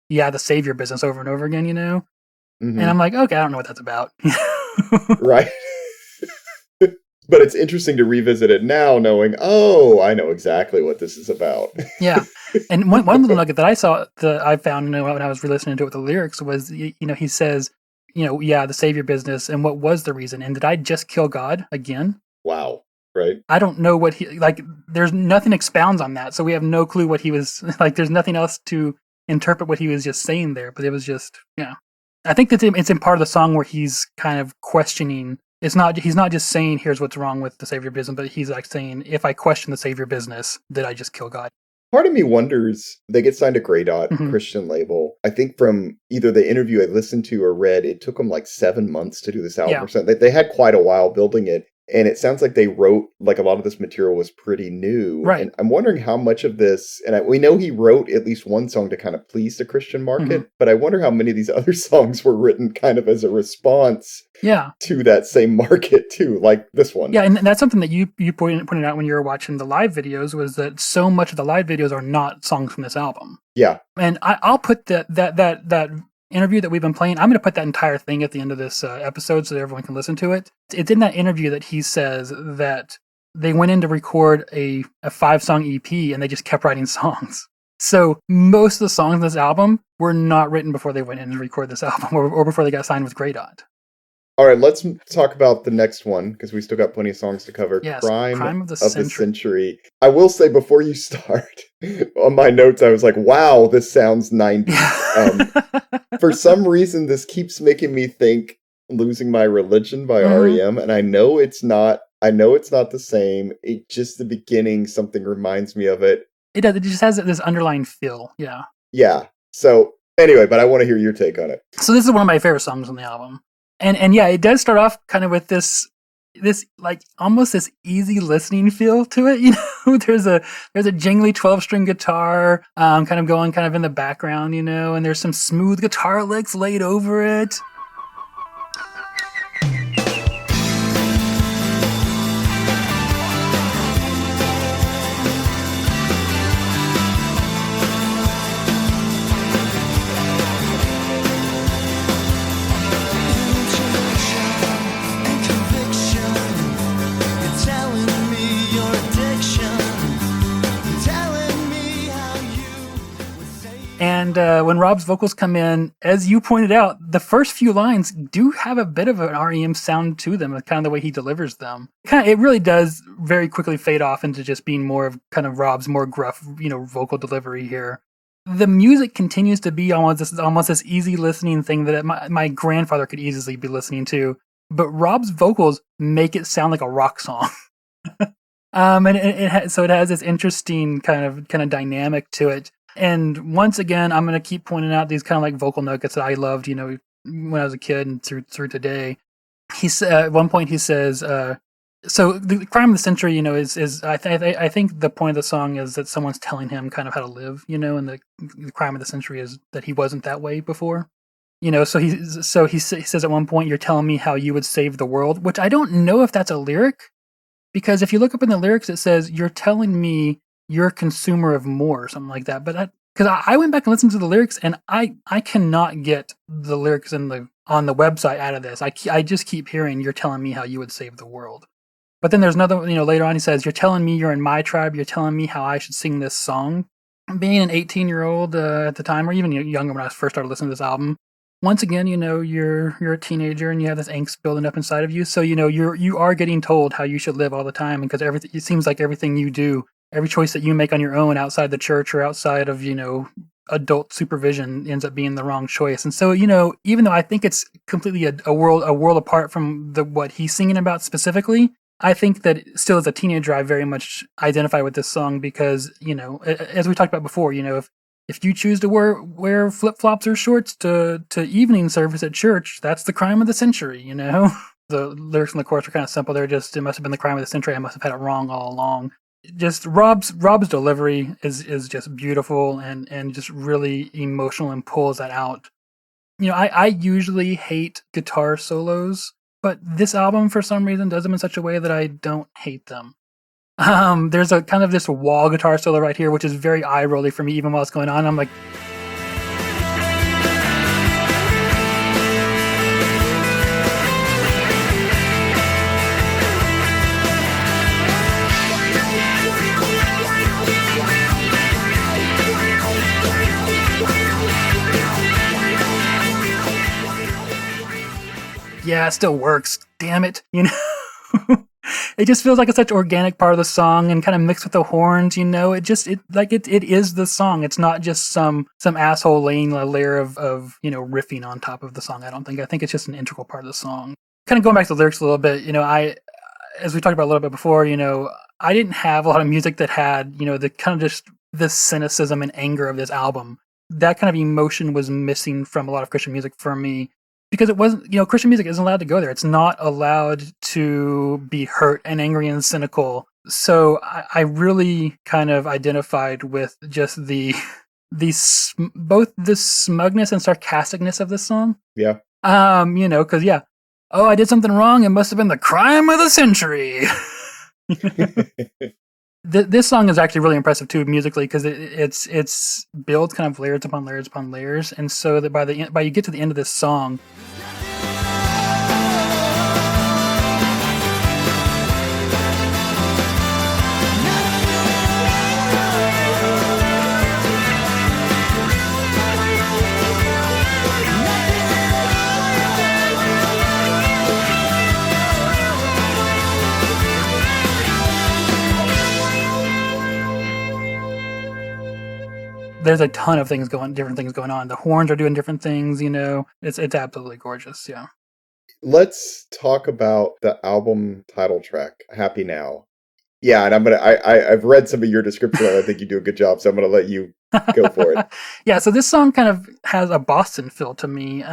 "Yeah, the Save Your Business" over and over again. And I'm like, okay, I don't know what that's about. Right. But it's interesting to revisit it now, knowing, I know exactly what this is about. Yeah. And one little nugget that I found when I was re-listening to it with the lyrics was, he says, yeah, the Save Your Business, and what was the reason? And did I just kill God again? Wow. Right. I don't know what there's nothing expounds on that. So we have no clue what he was, there's nothing else to interpret what he was just saying there. But it was just, I think that it's in part of the song where he's kind of questioning He's not just saying here's what's wrong with the Savior business, but he's like saying if I question the Savior business, did I just kill God? Part of me wonders, they get signed to Grey Dot, Mhm. Christian label. I think from either the interview I listened to or read, it took them like 7 months to do this album Yeah. or something. They had quite a while building it. And it sounds like they wrote, like a lot of this material was pretty new. Right. And I'm wondering how much of this, and we know he wrote at least one song to kind of please the Christian market, but I wonder how many of these other songs were written kind of as a response Yeah. to that same market too, like this one. Yeah, and that's something that you pointed out when you were watching the live videos, was that so much of the live videos are not songs from this album. Yeah. And I'll put that interview that we've been playing, I'm going to put that entire thing at the end of this episode so that everyone can listen to it. It's in that interview that he says that they went in to record a 5-song EP and they just kept writing songs. So most of the songs in this album were not written before they went in to record this album or before they got signed with Grey Dot. All right, let's talk about the next one because we still got plenty of songs to cover. Yes, Crime of the Century. I will say before you start, on my notes, I was like, wow, this sounds 90s. For some reason, this keeps making me think Losing My Religion by REM, and I know it's not the same. It just, the beginning, something reminds me of it. It does. It just has this underlying feel. Yeah. Yeah. So anyway, but I want to hear your take on it. So this is one of my favorite songs on the album. And yeah, it does start off kind of with this like almost this easy listening feel to it. You know, there's a jingly 12-string guitar kind of going kind of in the background, you know, and there's some smooth guitar licks laid over it. And when Rob's vocals come in, as you pointed out, the first few lines do have a bit of an REM sound to them, kind of the way he delivers them. It really does very quickly fade off into just being more of kind of Rob's more gruff, you know, vocal delivery here. The music continues to be almost this easy listening thing that my grandfather could easily be listening to, but Rob's vocals make it sound like a rock song. So it has this interesting kind of dynamic to it. And once again, I'm going to keep pointing out these kind of like vocal nuggets that I loved, you know, when I was a kid and through today. At one point he says, so the crime of the century, you know, is I think the point of the song is that someone's telling him kind of how to live, you know, and the crime of the century is that he wasn't that way before, you know. So he says at one point, "You're telling me how you would save the world," which I don't know if that's a lyric, because if you look up in the lyrics, it says, "You're telling me you're a consumer of more," or something like that. But because I went back and listened to the lyrics, and I cannot get the lyrics on the website out of this. I just keep hearing, "You're telling me how you would save the world." But then there's another, you know, later on he says, "You're telling me you're in my tribe. You're telling me how I should sing this song." Being an 18-year-old at the time, or even younger when I first started listening to this album, once again, you know, you're a teenager and you have this angst building up inside of you. So, you know, you are getting told how you should live all the time, because it seems like everything you do, every choice that you make on your own outside the church or outside of, you know, adult supervision ends up being the wrong choice. And so, you know, even though I think it's completely a world apart from what he's singing about specifically, I think that still as a teenager, I very much identify with this song because, you know, as we talked about before, you know, if you choose to wear flip-flops or shorts to evening service at church, that's the crime of the century, you know? The lyrics in the chorus are kind of simple. It must have been the crime of the century. I must have had it wrong all along. Just Rob's delivery is just beautiful and just really emotional and pulls that out. You know, I usually hate guitar solos, but this album for some reason does them in such a way that I don't hate them. There's a kind of this wall guitar solo right here, which is very eye-rolly for me even while it's going on. I'm like, yeah, it still works. Damn it, you know. It just feels like it's such an organic part of the song and kind of mixed with the horns, you know. It is the song. It's not just some asshole laying a layer of you know, riffing on top of the song. I think it's just an integral part of the song. kind of going back to the lyrics a little bit, as we talked about a little bit before, I didn't have a lot of music that had, the kind of just this cynicism and anger of this album. That kind of emotion was missing from a lot of Christian music for me because it wasn't, Christian music isn't allowed to go there. It's not allowed to be hurt and angry and cynical. So I really kind of identified with just both the smugness and sarcasticness of this song. Yeah. Because oh, I did something wrong. It must have been the crime of the century. This song is actually really impressive too musically because it's built kind of layers upon layers upon layers, and so that by you get to the end of this song. There's a ton of different things going on. The horns are doing different things, It's absolutely gorgeous, yeah. Let's talk about the album title track, Happy Now. Yeah, and I've read some of your description, and I think you do a good job, so I'm gonna let you go for it. Yeah, so this song kind of has a Boston feel to me.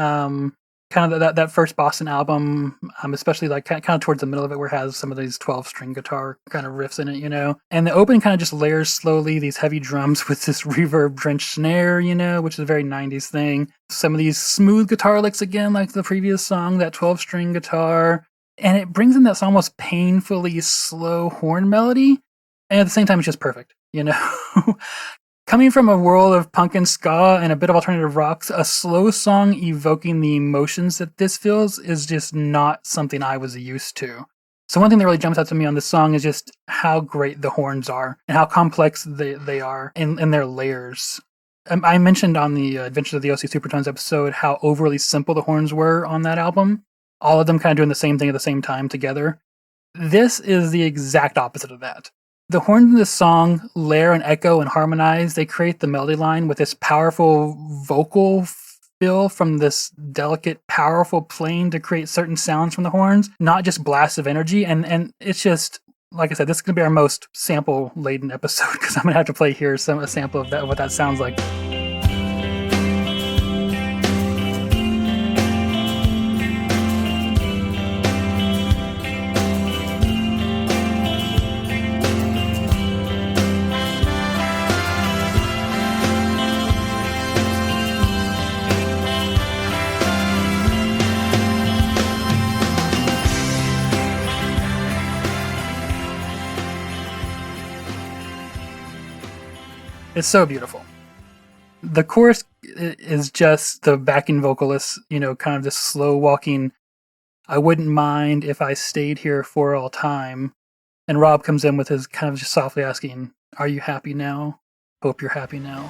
Kind of that first Boston album, especially like kind of towards the middle of it, where it has some of these 12-string guitar kind of riffs in it, And the opening kind of just layers slowly these heavy drums with this reverb-drenched snare, which is a very 90s thing. Some of these smooth guitar licks again, like the previous song, that 12-string guitar. And it brings in this almost painfully slow horn melody. And at the same time, it's just perfect, Coming from a world of punk and ska and a bit of alternative rocks, a slow song evoking the emotions that this feels is just not something I was used to. So one thing that really jumps out to me on this song is just how great the horns are and how complex they are in their layers. I mentioned on the Adventures of the OC Supertones episode how overly simple the horns were on that album. All of them kind of doing the same thing at the same time together. This is the exact opposite of that. The horns in this song layer and echo and harmonize. They create the melody line with this powerful vocal fill from this delicate, powerful plane to create certain sounds from the horns, not just blasts of energy. And it's just, like I said, this is going to be our most sample-laden episode because I'm going to have to play here a sample of that, what that sounds like. It's so beautiful. The chorus is just the backing vocalist, kind of this slow walking, I wouldn't mind if I stayed here for all time. And Rob comes in with his kind of just softly asking, are you happy now? Hope you're happy now.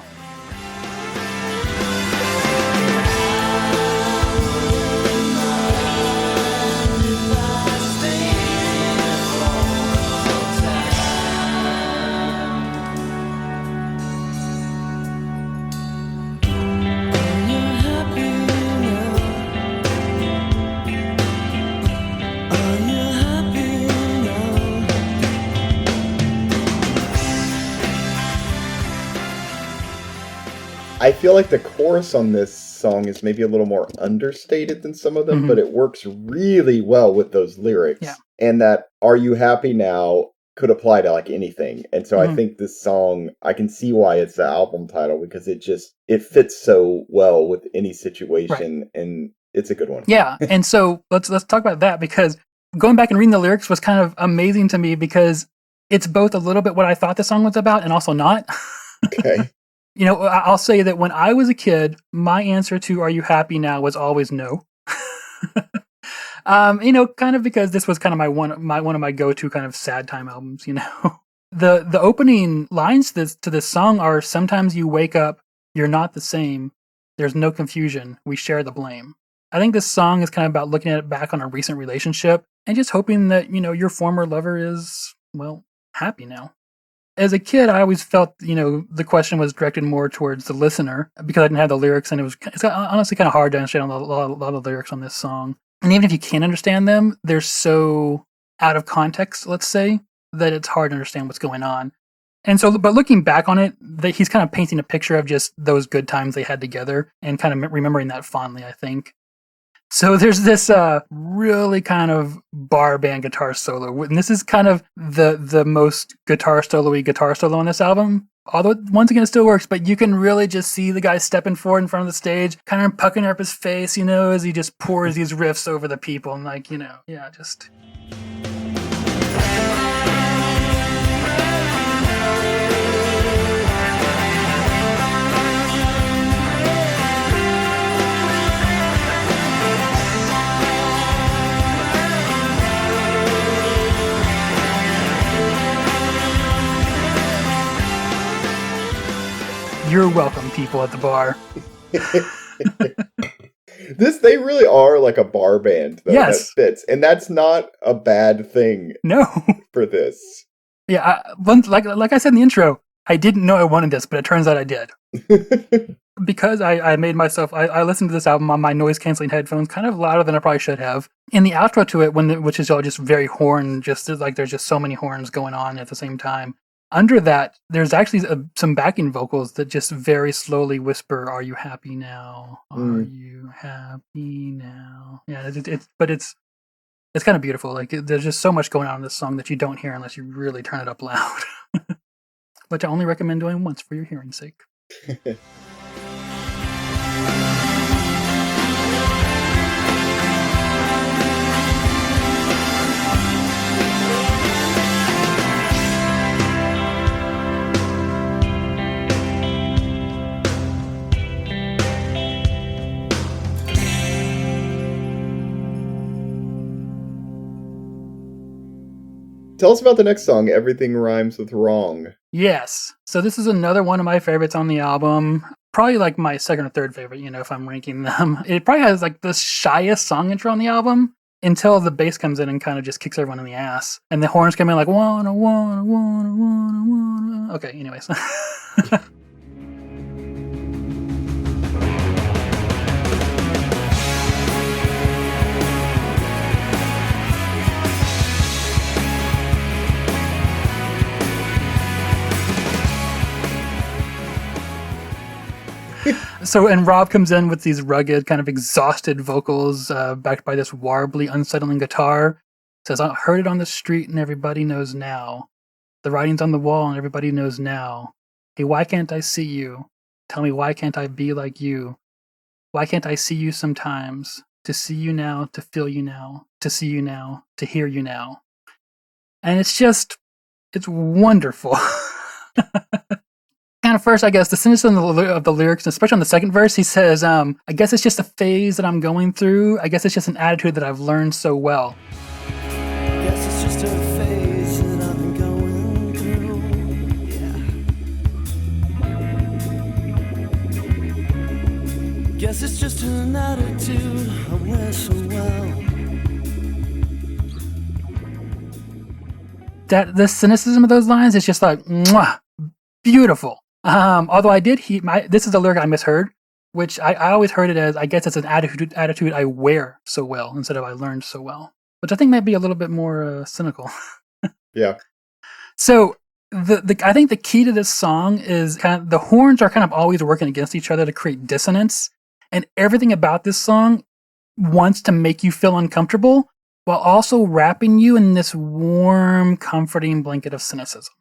I feel like the chorus on this song is maybe a little more understated than some of them, but it works really well with those lyrics. Yeah. And that "Are you happy now" could apply to like anything. And so I think this song, I can see why it's the album title because it fits so well with any situation, and it's a good one. Yeah, and so let's talk about that because going back and reading the lyrics was kind of amazing to me because it's both a little bit what I thought the song was about and also not. Okay. I'll say that when I was a kid, my answer to "Are you happy now" was always no. Kind of because this was kind of one of my go-to kind of sad time albums. The opening lines to this song are, "Sometimes you wake up, you're not the same. There's no confusion. We share the blame." I think this song is kind of about looking back on a recent relationship and just hoping that your former lover is happy now. As a kid, I always felt, the question was directed more towards the listener because I didn't have the lyrics, and it's honestly kind of hard to understand a lot of the lyrics on this song. And even if you can understand them, they're so out of context, let's say, that it's hard to understand what's going on. And so, but looking back on it, he's kind of painting a picture of just those good times they had together and kind of remembering that fondly, I think. So there's this really kind of bar band guitar solo. And this is kind of the most guitar solo on this album. Although, once again, it still works, but you can really just see the guy stepping forward in front of the stage, kind of pucking up his face, as he just pours these riffs over the people. And just... You're welcome, people at the bar. They really are like a bar band, though. Yes. That fits. And that's not a bad thing. No. For this. Yeah, like I said in the intro, I didn't know I wanted this, but it turns out I did. Because I made myself, I listened to this album on my noise-canceling headphones kind of louder than I probably should have. In the outro to it, which is all just very horn, just like there's just so many horns going on at the same time. Under that, there's actually some backing vocals that just very slowly whisper, "Are you happy now? Are you happy now?" Yeah, it's kind of beautiful. Like there's just so much going on in this song that you don't hear unless you really turn it up loud. Which I only recommend doing once for your hearing's sake. Tell us about the next song, Everything Rhymes with Wrong. Yes. So this is another one of my favorites on the album. Probably like my second or third favorite, if I'm ranking them. It probably has like the shyest song intro on the album until the bass comes in and kind of just kicks everyone in the ass. And the horns come in like, wanna. Okay, anyways. So, and Rob comes in with these rugged, kind of exhausted vocals, backed by this warbly, unsettling guitar. Says, "I heard it on the street and everybody knows now. The writing's on the wall and everybody knows now. Hey, why can't I see you? Tell me, why can't I be like you? Why can't I see you sometimes? To see you now, to feel you now, to see you now, to hear you now." And it's wonderful. Kind of first, I guess, the cynicism of the lyrics, especially on the second verse, he says, I guess it's just a phase that I'm going through. I guess it's just an attitude that I've learned so well. Guess it's just a phase that I've been going through. Yeah. Guess it's just an attitude I wear so well. The cynicism of those lines is just like, mwah, beautiful. Although I did this is the lyric I misheard, which I always heard it as, I guess it's an attitude I wear so well instead of I learned so well, which I think might be a little bit more cynical. Yeah. So I think the key to this song is kind of the horns are kind of always working against each other to create dissonance, and everything about this song wants to make you feel uncomfortable while also wrapping you in this warm, comforting blanket of cynicism.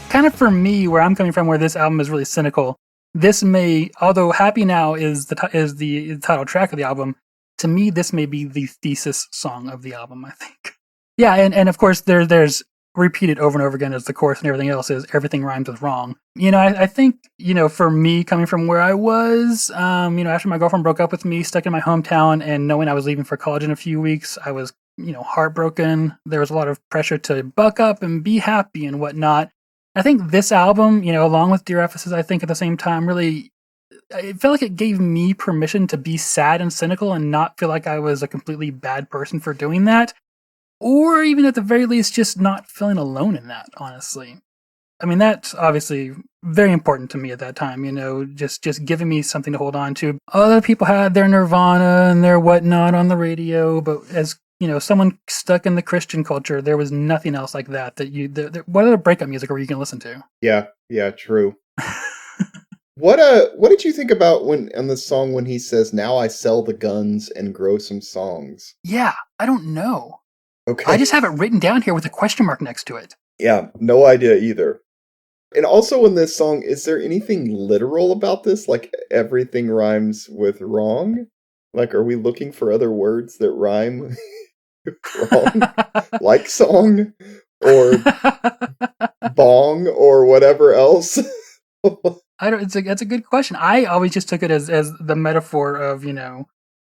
Kind of for me, where I'm coming from, where this album is really cynical, although Happy Now is the title track of the album, to me, this may be the thesis song of the album, I think. Yeah, and of course, there's repeated over and over again as the chorus and everything else is, everything rhymes with wrong. I think, for me, coming from where I was, after my girlfriend broke up with me, stuck in my hometown, and knowing I was leaving for college in a few weeks, I was heartbroken. There was a lot of pressure to buck up and be happy and whatnot. I think this album, along with Dear Ephesus, I think at the same time, really, it felt like it gave me permission to be sad and cynical and not feel like I was a completely bad person for doing that. Or even at the very least, just not feeling alone in that, honestly. I mean, that's obviously very important to me at that time, just giving me something to hold on to. Other people had their Nirvana and their whatnot on the radio, but as, someone stuck in the Christian culture, there was nothing else like that what other breakup music were you going to listen to? Yeah, true. What did you think about on the song when he says, "Now I sell the guns and grow some songs"? Yeah, I don't know. Okay. I just have it written down here with a question mark next to it. Yeah, no idea either. And also in this song, is there anything literal about this? Like everything rhymes with wrong? Like, are we looking for other words that rhyme with wrong? Like song? Or bong? Or whatever else? That's a good question. I always just took it as the metaphor of,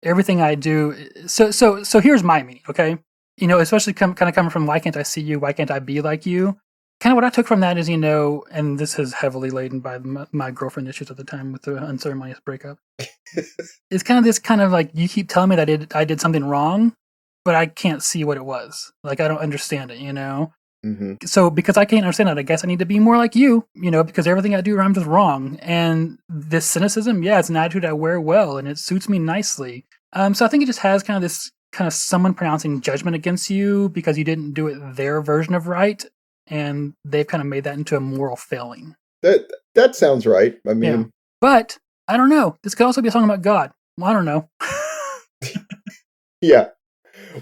everything I do. So here's my meaning, okay? Especially kind of coming from why can't I see you? Why can't I be like you? Kind of what I took from that is, and this is heavily laden by my girlfriend issues at the time with the unceremonious breakup. It's kind of this kind of like, you keep telling me that I did something wrong, but I can't see what it was. Like, I don't understand it, Mm-hmm. So because I can't understand it, I guess I need to be more like you, because everything I do rhymes with wrong. And this cynicism, yeah, it's an attitude I wear well, and it suits me nicely. So I think it just has kind of this kind of someone pronouncing judgment against you because you didn't do it their version of right. And they've kind of made that into a moral failing. That sounds right. I mean, yeah. But I don't know. This could also be a song about God. Well, I don't know. Yeah.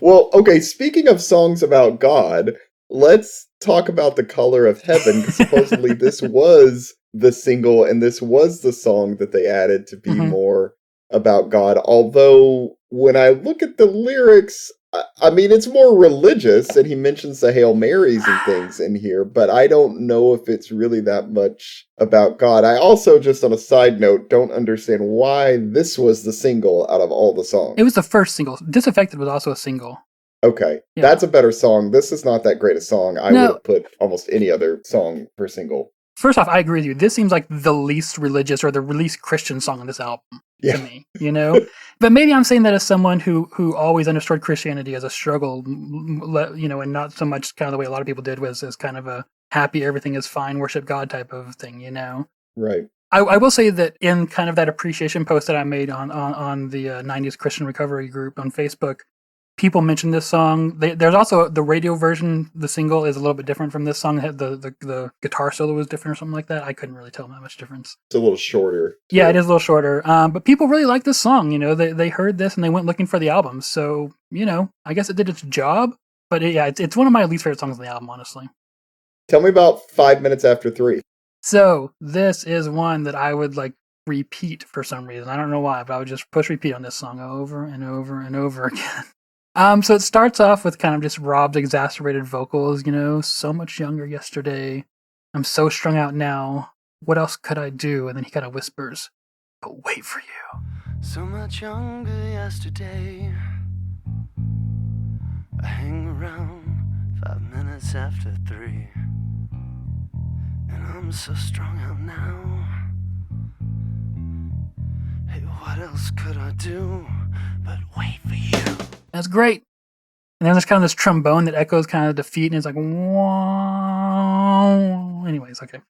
Well, okay. Speaking of songs about God, let's talk about The Color of Heaven. Because supposedly this was the single, and this was the song that they added to be more about God. Although when I look at the lyrics, I mean, it's more religious, and he mentions the Hail Marys and things in here, but I don't know if it's really that much about God. I also, just on a side note, don't understand why this was the single out of all the songs. It was the first single. Disaffected was also a single. Okay, yeah. That's a better song. This is not that great a song. I would have put almost any other song per single. First off, I agree with you. This seems like the least religious or the least Christian song on this album to me, But maybe I'm saying that as someone who always understood Christianity as a struggle, and not so much kind of the way a lot of people did was as kind of a happy, everything is fine, worship God type of thing, Right. I will say that in kind of that appreciation post that I made on the 90s Christian Recovery group on Facebook, people mentioned this song. There's also the radio version. The single is a little bit different from this song. The guitar solo was different or something like that. I couldn't really tell that much difference. It's a little shorter. Yeah, it is a little shorter. But people really like this song. They heard this and they went looking for the album. So, I guess it did its job. But it's one of my least favorite songs on the album, honestly. Tell me about 5 minutes after 3. So this is one that I would repeat for some reason. I don't know why, but I would just push repeat on this song over and over and over again. So it starts off with kind of just Rob's exacerbated vocals, so much younger yesterday. I'm so strung out now. What else could I do? And then he kind of whispers, but wait for you. So much younger yesterday. I hang around 5 minutes after 3. And I'm so strung out now. Hey, what else could I do but wait for you? That's great. And then there's kind of this trombone that echoes kind of defeat, and it's like, whoa. Anyways, okay.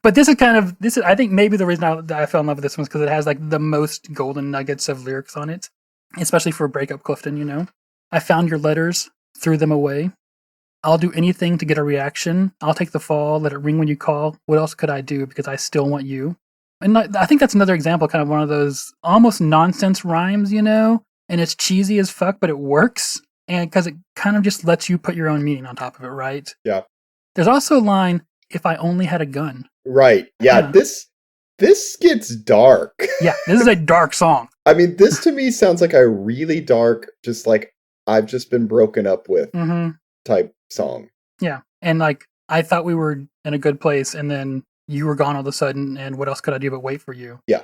But this is I think maybe the reason I fell in love with this one is because it has the most golden nuggets of lyrics on it, especially for Breakup Clifton, I found your letters, threw them away. I'll do anything to get a reaction. I'll take the fall, let it ring when you call. What else could I do? Because I still want you. And I think that's another example, kind of one of those almost nonsense rhymes, and it's cheesy as fuck, but it works. And because it kind of just lets you put your own meaning on top of it, right? Yeah. There's also a line, if I only had a gun. Right. Yeah. This gets dark. Yeah. This is a dark song. I mean, this to me sounds like a really dark, just I've just been broken up with type song. Yeah. And I thought we were in a good place, and then you were gone all of a sudden, and what else could I do but wait for you? Yeah.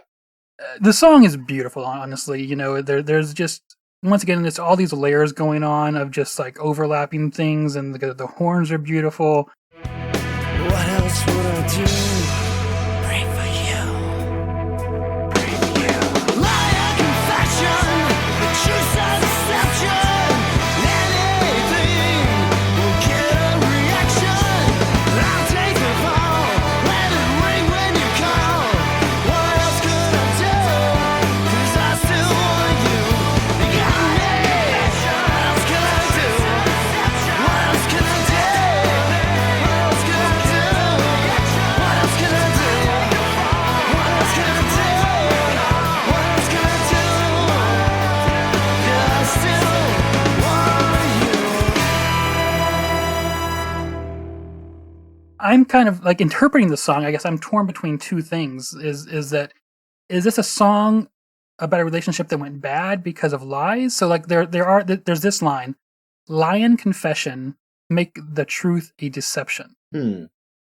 The song is beautiful, honestly. There's just, once again, there's all these layers going on of just like overlapping things, and the horns are beautiful. What else would I do? Pray for you. Pray for you. Liar, confession, the truth and deception. Anything will get a reaction. I'll take the fall, let it ring when you call. What else could I do? 'Cause I still want you. You got me. What else can I do? What else can I do? What else can I do? What else can I do? What else can I do? What else can I do? 'Cause I still want you. I'm kind of like interpreting the song. I guess I'm torn between two things. Is this a song about a relationship that went bad because of lies? So like there's this line, lie and confession make the truth a deception.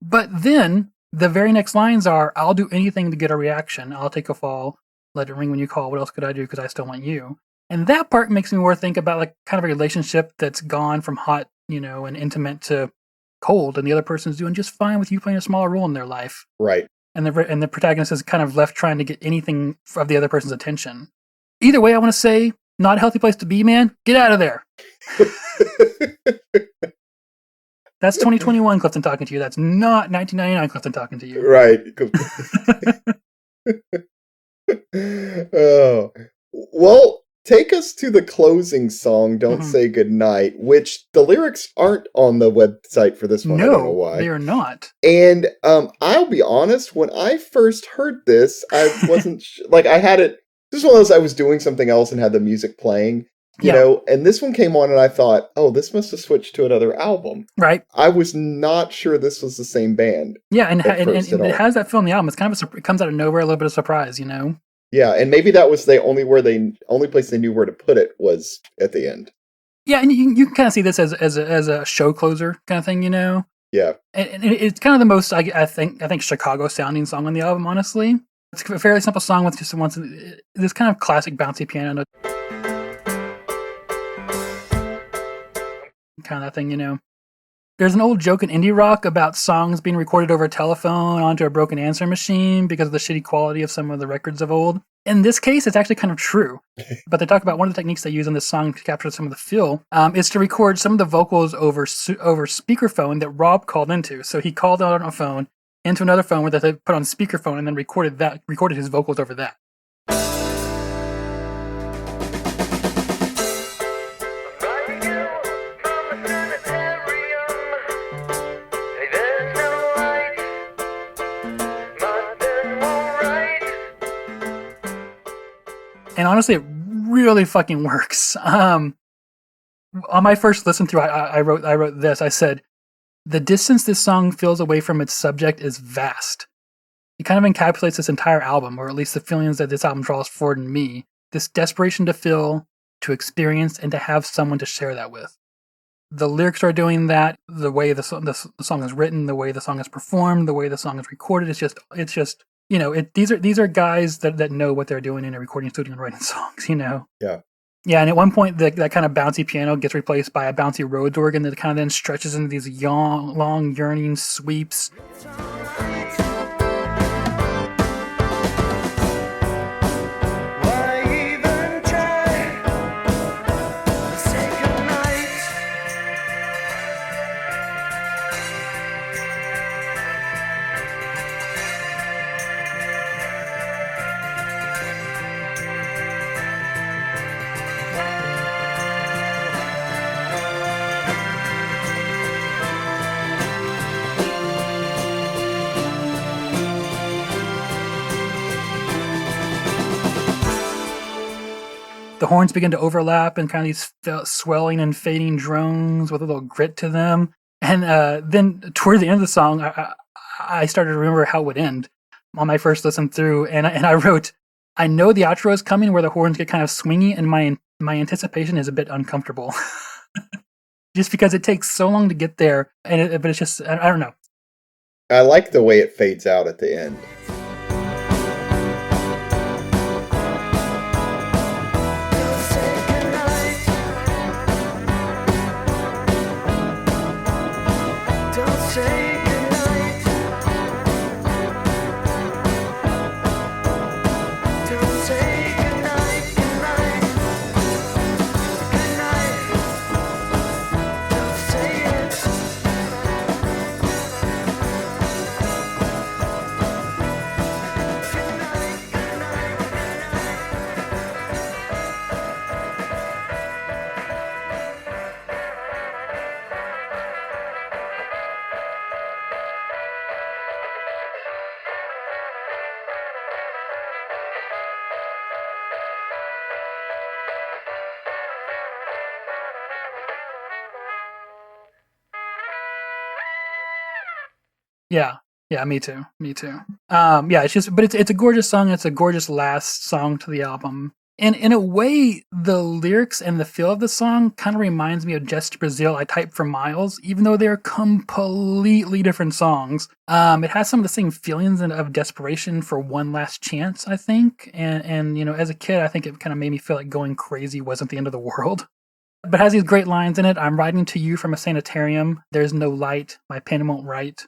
But then the very next lines are, I'll do anything to get a reaction. I'll take a fall, let it ring when you call. What else could I do? Because I still want you. And that part makes me more think about like kind of a relationship that's gone from hot, and intimate to cold, and the other person's doing just fine with you playing a smaller role in their life. Right. And the protagonist is kind of left trying to get anything of the other person's attention. Either way, I want to say, not a healthy place to be, man. Get out of there. That's 2021 Clifton talking to you. That's not 1999 Clifton talking to you. Right. Oh. Well, take us to the closing song, Don't Say Goodnight, which the lyrics aren't on the website for this one. I don't know why. They are not. And I'll be honest, when I first heard this, I wasn't like I had it. This is one of those, I was doing something else and had the music playing, and this one came on and I thought, oh, this must have switched to another album. Right. I was not sure this was the same band. Yeah, and it has that feel in the album. It's kind of it comes out of nowhere, a little bit of surprise, Yeah, and maybe that was the only place they knew where to put it was at the end. Yeah, and you can kind of see this as a show closer kind of thing, Yeah, and it's kind of the most I think Chicago sounding song on the album. Honestly, it's a fairly simple song with just this kind of classic bouncy piano note, kind of that thing, There's an old joke in indie rock about songs being recorded over a telephone onto a broken answering machine because of the shitty quality of some of the records of old. In this case, it's actually kind of true. But they talk about one of the techniques they use in this song to capture some of the feel is to record some of the vocals over speakerphone that Rob called into. So he called out on a phone into another phone where they put on speakerphone and then recorded his vocals over that. And honestly, it really fucking works. On my first listen through, I wrote this. I said, the distance this song feels away from its subject is vast. It kind of encapsulates this entire album, or at least the feelings that this album draws forward in me. This desperation to feel, to experience, and to have someone to share that with. The lyrics are doing that. The way the song is written, the way the song is performed, the way the song is recorded. It's just. These are guys that know what they're doing in a recording studio and writing songs, Yeah. Yeah, and at one point, that kind of bouncy piano gets replaced by a bouncy Rhodes organ that kind of then stretches into these long, yearning sweeps. The horns begin to overlap and kind of these swelling and fading drones with a little grit to them. And then toward the end of the song, I started to remember how it would end on my first listen through. And I wrote, I know the outro is coming where the horns get kind of swingy and my anticipation is a bit uncomfortable. Just because it takes so long to get there. But it's just, I don't know. I like the way it fades out at the end. Yeah. Yeah, me too. Me too. Yeah, it's just, but it's a gorgeous song. It's a gorgeous last song to the album. And in a way, the lyrics and the feel of the song kind of reminds me of Just Brazille, I Type for Miles, even though they're completely different songs. It has some of the same feelings of desperation for one last chance, I think. And you know, as a kid, I think it kind of made me feel like going crazy wasn't the end of the world. But it has these great lines in it. I'm writing to you from a sanitarium. There's no light. My pen won't write.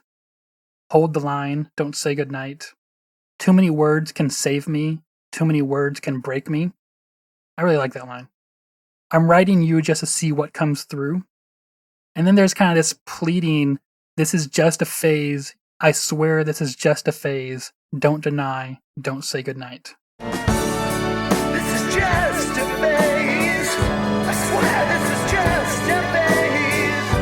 Hold the line. Don't say goodnight. Too many words can save me. Too many words can break me. I really like that line. I'm writing you just to see what comes through. And then there's kind of this pleading, this is just a phase. I swear this is just a phase. Don't deny. Don't say goodnight. This is just a phase. I swear this is just a phase.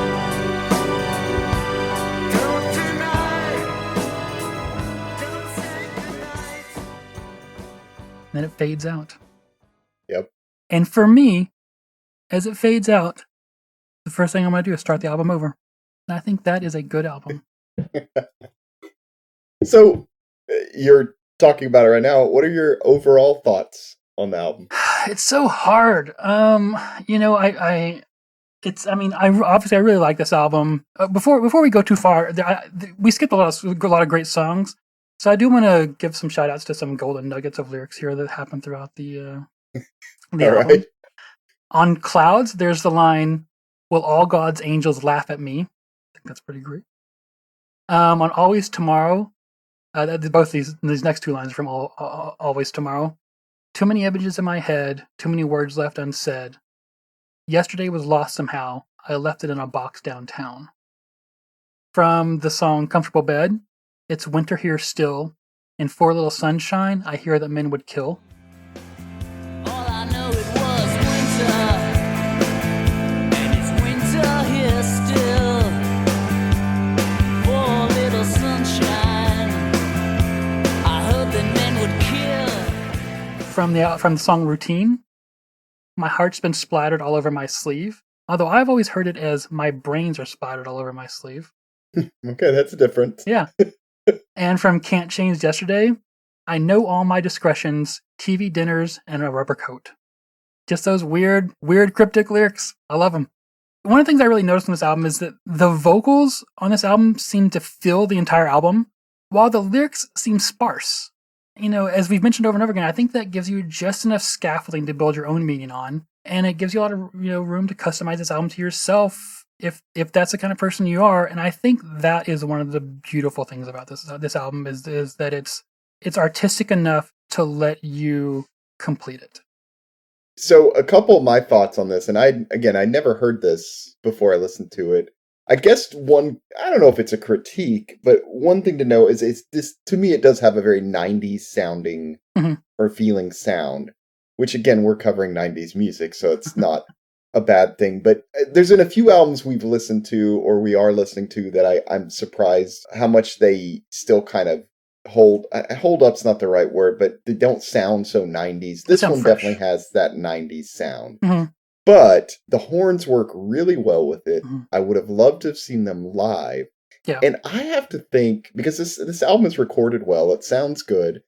Don't deny. Don't say goodnight. Then it fades out. Yep. And for me, as it fades out, the first thing I'm going to do is start the album over. And I think that is a good album. So, you're talking about it right now. What are your overall thoughts on the album? It's so hard. You know, I obviously I really like this album. Before we go too far, we skipped a lot of great songs. So I do want to give some shout outs to some golden nuggets of lyrics here that happen throughout the album. Right. On Clouds, there's the line, "Will all God's angels laugh at me?" I think that's pretty great. On Always Tomorrow, both these next two lines are from Always Tomorrow. Too many images in my head, too many words left unsaid. Yesterday was lost somehow. I left it in a box downtown. From the song Comfortable Bed, it's winter here still. In For a Little Sunshine, I hear that men would kill. All I know it was winter, and it's winter here still. For a little sunshine, I heard that men would kill. From the song Routine, my heart's been splattered all over my sleeve. Although I've always heard it as my brains are splattered all over my sleeve. Okay, that's different. Yeah. And from Can't Change Yesterday, I know all my discretions, TV dinners, and a rubber coat. Just those weird cryptic lyrics. I love them. One of the things I really noticed on this album is that the vocals on this album seem to fill the entire album, while the lyrics seem sparse. You know, as we've mentioned over and over again, I think that gives you just enough scaffolding to build your own meaning on, and it gives you a lot of room to customize this album to yourself if that's the kind of person you are. And I think that is one of the beautiful things about this album is that it's artistic enough to let you complete it. So a couple of my thoughts on this, and I never heard this before I listened to it. I guess I don't know if it's a critique, but one thing to know is this, to me, it does have a very 90s sounding or feeling sound, which again, we're covering 90s music, so it's not a bad thing. But there's been a few albums we've listened to or we are listening to that I'm surprised how much they still kind of hold up's not the right word, but they don't sound so 90s. This one fresh. Definitely has that 90s sound. Mm-hmm. But the horns work really well with it. Mm-hmm. I would have loved to have seen them live. Yeah. And I have to think, because this album is recorded well, it sounds good.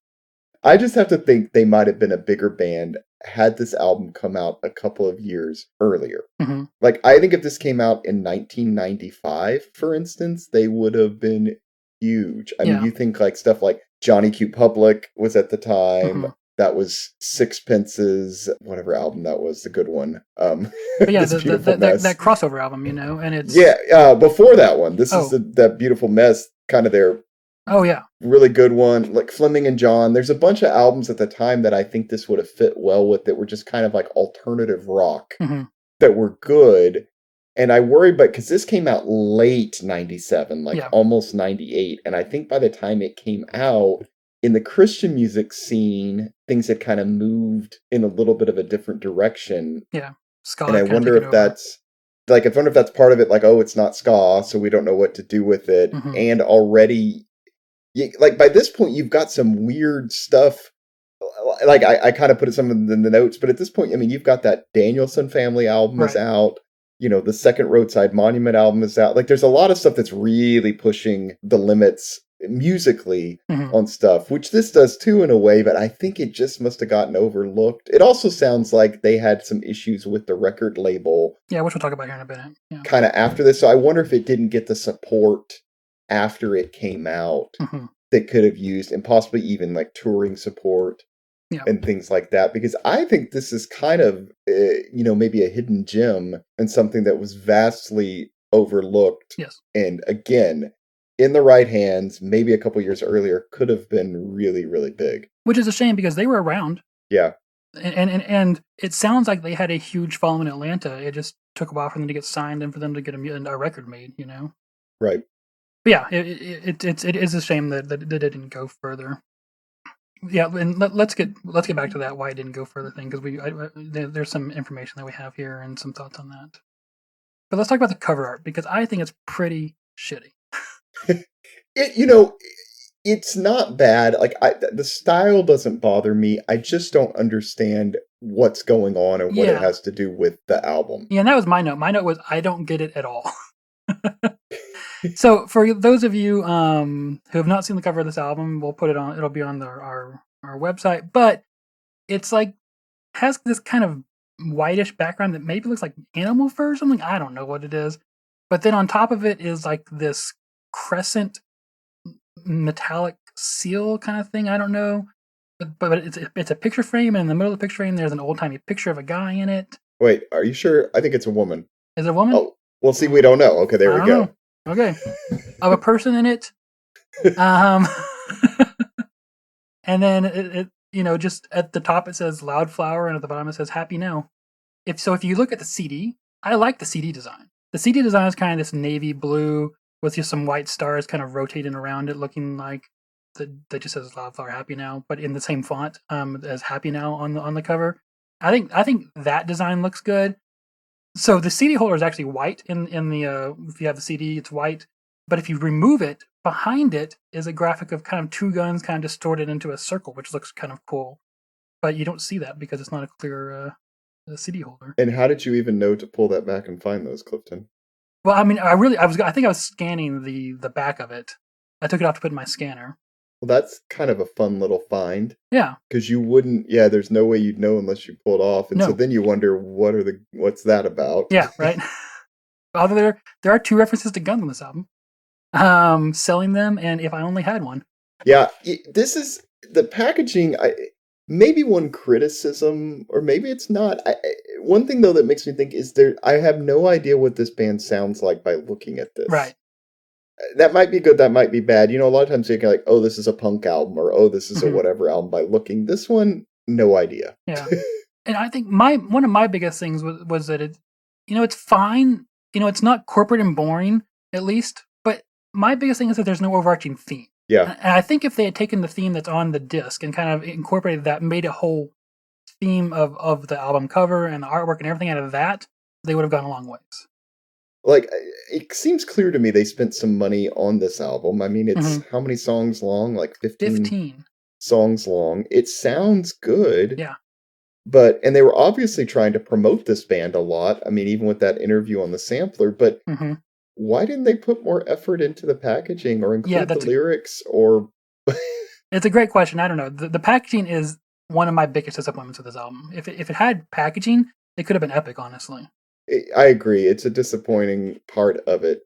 I just have to think they might have been a bigger band had this album come out a couple of years earlier. Mm-hmm. Like, I think if this came out in 1995, for instance, they would have been huge. I mean, you think like stuff like Johnny Q. Public was at the time. That was Sixpence's whatever album that was, the good one. But yeah, that crossover album, and it's before that one. This is that Beautiful Mess, kind of their really good one. Like Fleming and John. There's a bunch of albums at the time that I think this would have fit well with, that were just kind of like alternative rock that were good. And I worry, but because this came out late 97, like almost 98. And I think by the time it came out, in the Christian music scene, things had kind of moved in a little bit of a different direction. Yeah. Ska. And I wonder if that's part of it, like, oh, it's not ska, so we don't know what to do with it. And already, like, by this point, you've got some weird stuff. Like, I kind of put some in the notes, but at this point, I mean, you've got that Danielson Family album is out. The Second Roadside Monument album is out. Like, there's a lot of stuff that's really pushing the limits musically on stuff, which this does too in a way, but I think it just must have gotten overlooked. It also sounds like they had some issues with the record label. Yeah, which we'll talk about here in a minute. Yeah. Kind of after this. So I wonder if it didn't get the support after it came out that could have used, and possibly even like touring support and things like that. Because I think this is kind of, maybe a hidden gem and something that was vastly overlooked. Yes. And again, in the right hands, maybe a couple years earlier, could have been really, really big. Which is a shame, because they were around. Yeah. And it sounds like they had a huge following in Atlanta. It just took a while for them to get signed and for them to get a record made, Right. But yeah, it is a shame that it didn't go further. Yeah, and let's get back to that why it didn't go further thing, because there's some information that we have here and some thoughts on that. But let's talk about the cover art, because I think it's pretty shitty. It's not bad. Like, the style doesn't bother me. I just don't understand what's going on and what it has to do with the album. Yeah, and that was my note. My note was, I don't get it at all. So for those of you who have not seen the cover of this album, we'll put it on. It'll be on our website. But it's like, has this kind of whitish background that maybe looks like animal fur or something. I don't know what it is. But then on top of it is like this crescent metallic seal kind of thing. I don't know. But it's a picture frame, and in the middle of the picture frame there's an old-timey picture of a guy in it. Wait, are you sure? I think it's a woman. Is it a woman? Oh, well, see, we don't know. Okay, there we go. Know. Okay. Of a person in it. And then it just at the top it says Loudflower, and at the bottom it says Happy Now. If you look at the CD, I like the CD design. The CD design is kind of this navy blue with just some white stars kind of rotating around it, looking like that just says Loudflower Happy Now, but in the same font as Happy Now on the cover. I think that design looks good. So the CD holder is actually white in the if you have the CD, it's white. But if you remove it, behind it is a graphic of kind of two guns kind of distorted into a circle, which looks kind of cool. But you don't see that because it's not a clear CD holder. And how did you even know to pull that back and find those, Clifton? Well, I mean, I think I was scanning the back of it. I took it off to put in my scanner. Well, that's kind of a fun little find. Yeah. Because you wouldn't, there's no way you'd know unless you pulled off. And so then you wonder, what's that about? Yeah, right. Although there are two references to guns on this album. Selling them, and If I Only Had One. Yeah, this is, the packaging, maybe one criticism, or maybe it's not. One thing, though, that makes me think is I have no idea what this band sounds like by looking at this. Right. That might be good, that might be bad. A lot of times you're like, oh, this is a punk album, or oh, this is a whatever album by looking. This one, no idea. Yeah. And I think one of my biggest things was that it's fine. It's not corporate and boring, at least. But my biggest thing is that there's no overarching theme. Yeah. And I think if they had taken the theme that's on the disc and kind of incorporated that, made a whole theme of the album cover and the artwork and everything out of that, they would have gone a long ways. Like, it seems clear to me they spent some money on this album. I mean, it's how many songs long? Like 15 songs long. It sounds good. Yeah. And they were obviously trying to promote this band a lot. I mean, even with that interview on the sampler. But why didn't they put more effort into the packaging or include the lyrics? Or it's a great question. I don't know. The packaging is one of my biggest disappointments with this album. If it had packaging, it could have been epic, honestly. I agree. It's a disappointing part of it.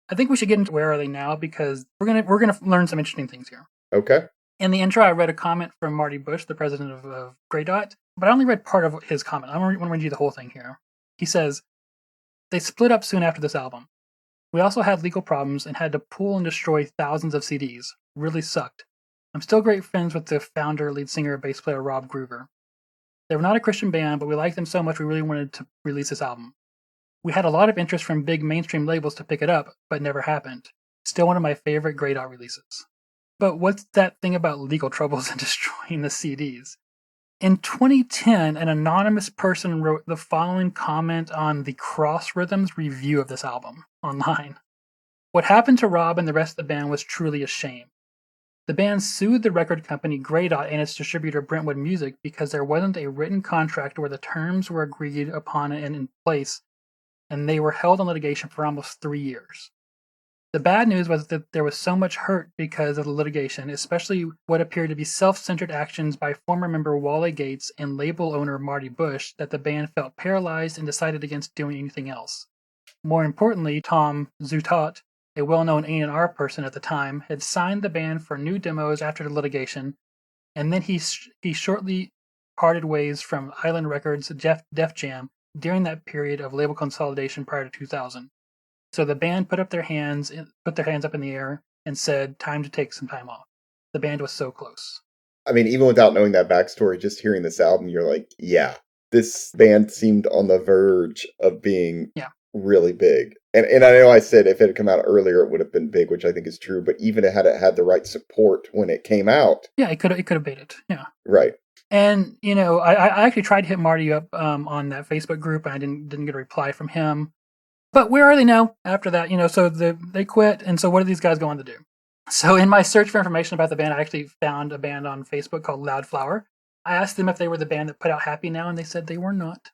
I think we should get into Where Are They Now, because we're gonna learn some interesting things here. Okay. In the intro, I read a comment from Marty Bush, the president of Grey Dot, but I only read part of his comment. I want to read you the whole thing here. He says, "They split up soon after this album. We also had legal problems and had to pull and destroy thousands of CDs. Really sucked. I'm still great friends with the founder, lead singer, bass player Rob Groover. They were not a Christian band, but we liked them so much we really wanted to release this album. We had a lot of interest from big mainstream labels to pick it up, but never happened. Still one of my favorite Grey Dot releases." But what's that thing about legal troubles and destroying the CDs? In 2010, an anonymous person wrote the following comment on the Cross Rhythms review of this album online. "What happened to Rob and the rest of the band was truly a shame. The band sued the record company Grey Dot and its distributor Brentwood Music because there wasn't a written contract where the terms were agreed upon and in place, and they were held in litigation for almost 3 years. The bad news was that there was so much hurt because of the litigation, especially what appeared to be self-centered actions by former member Wally Gates and label owner Marty Bush, that the band felt paralyzed and decided against doing anything else. More importantly, Tom Zutaut, a well-known A&R person at the time, had signed the band for new demos after the litigation, and then he shortly parted ways from Island Records' Def Jam during that period of label consolidation prior to 2000. So the band put their hands up in the air and said, time to take some time off. The band was so close." I mean, even without knowing that backstory, just hearing this album, you're like, yeah, this band seemed on the verge of being really big. And I know I said if it had come out earlier, it would have been big, which I think is true. But even had it had the right support when it came out. Yeah, it could have beat it. Yeah. Right. And, I actually tried to hit Marty up on that Facebook group, and I didn't get a reply from him. But where are they now after that? So they quit, and so what are these guys going to do? So in my search for information about the band, I actually found a band on Facebook called Loudflower. I asked them if they were the band that put out Happy Now, and they said they were not.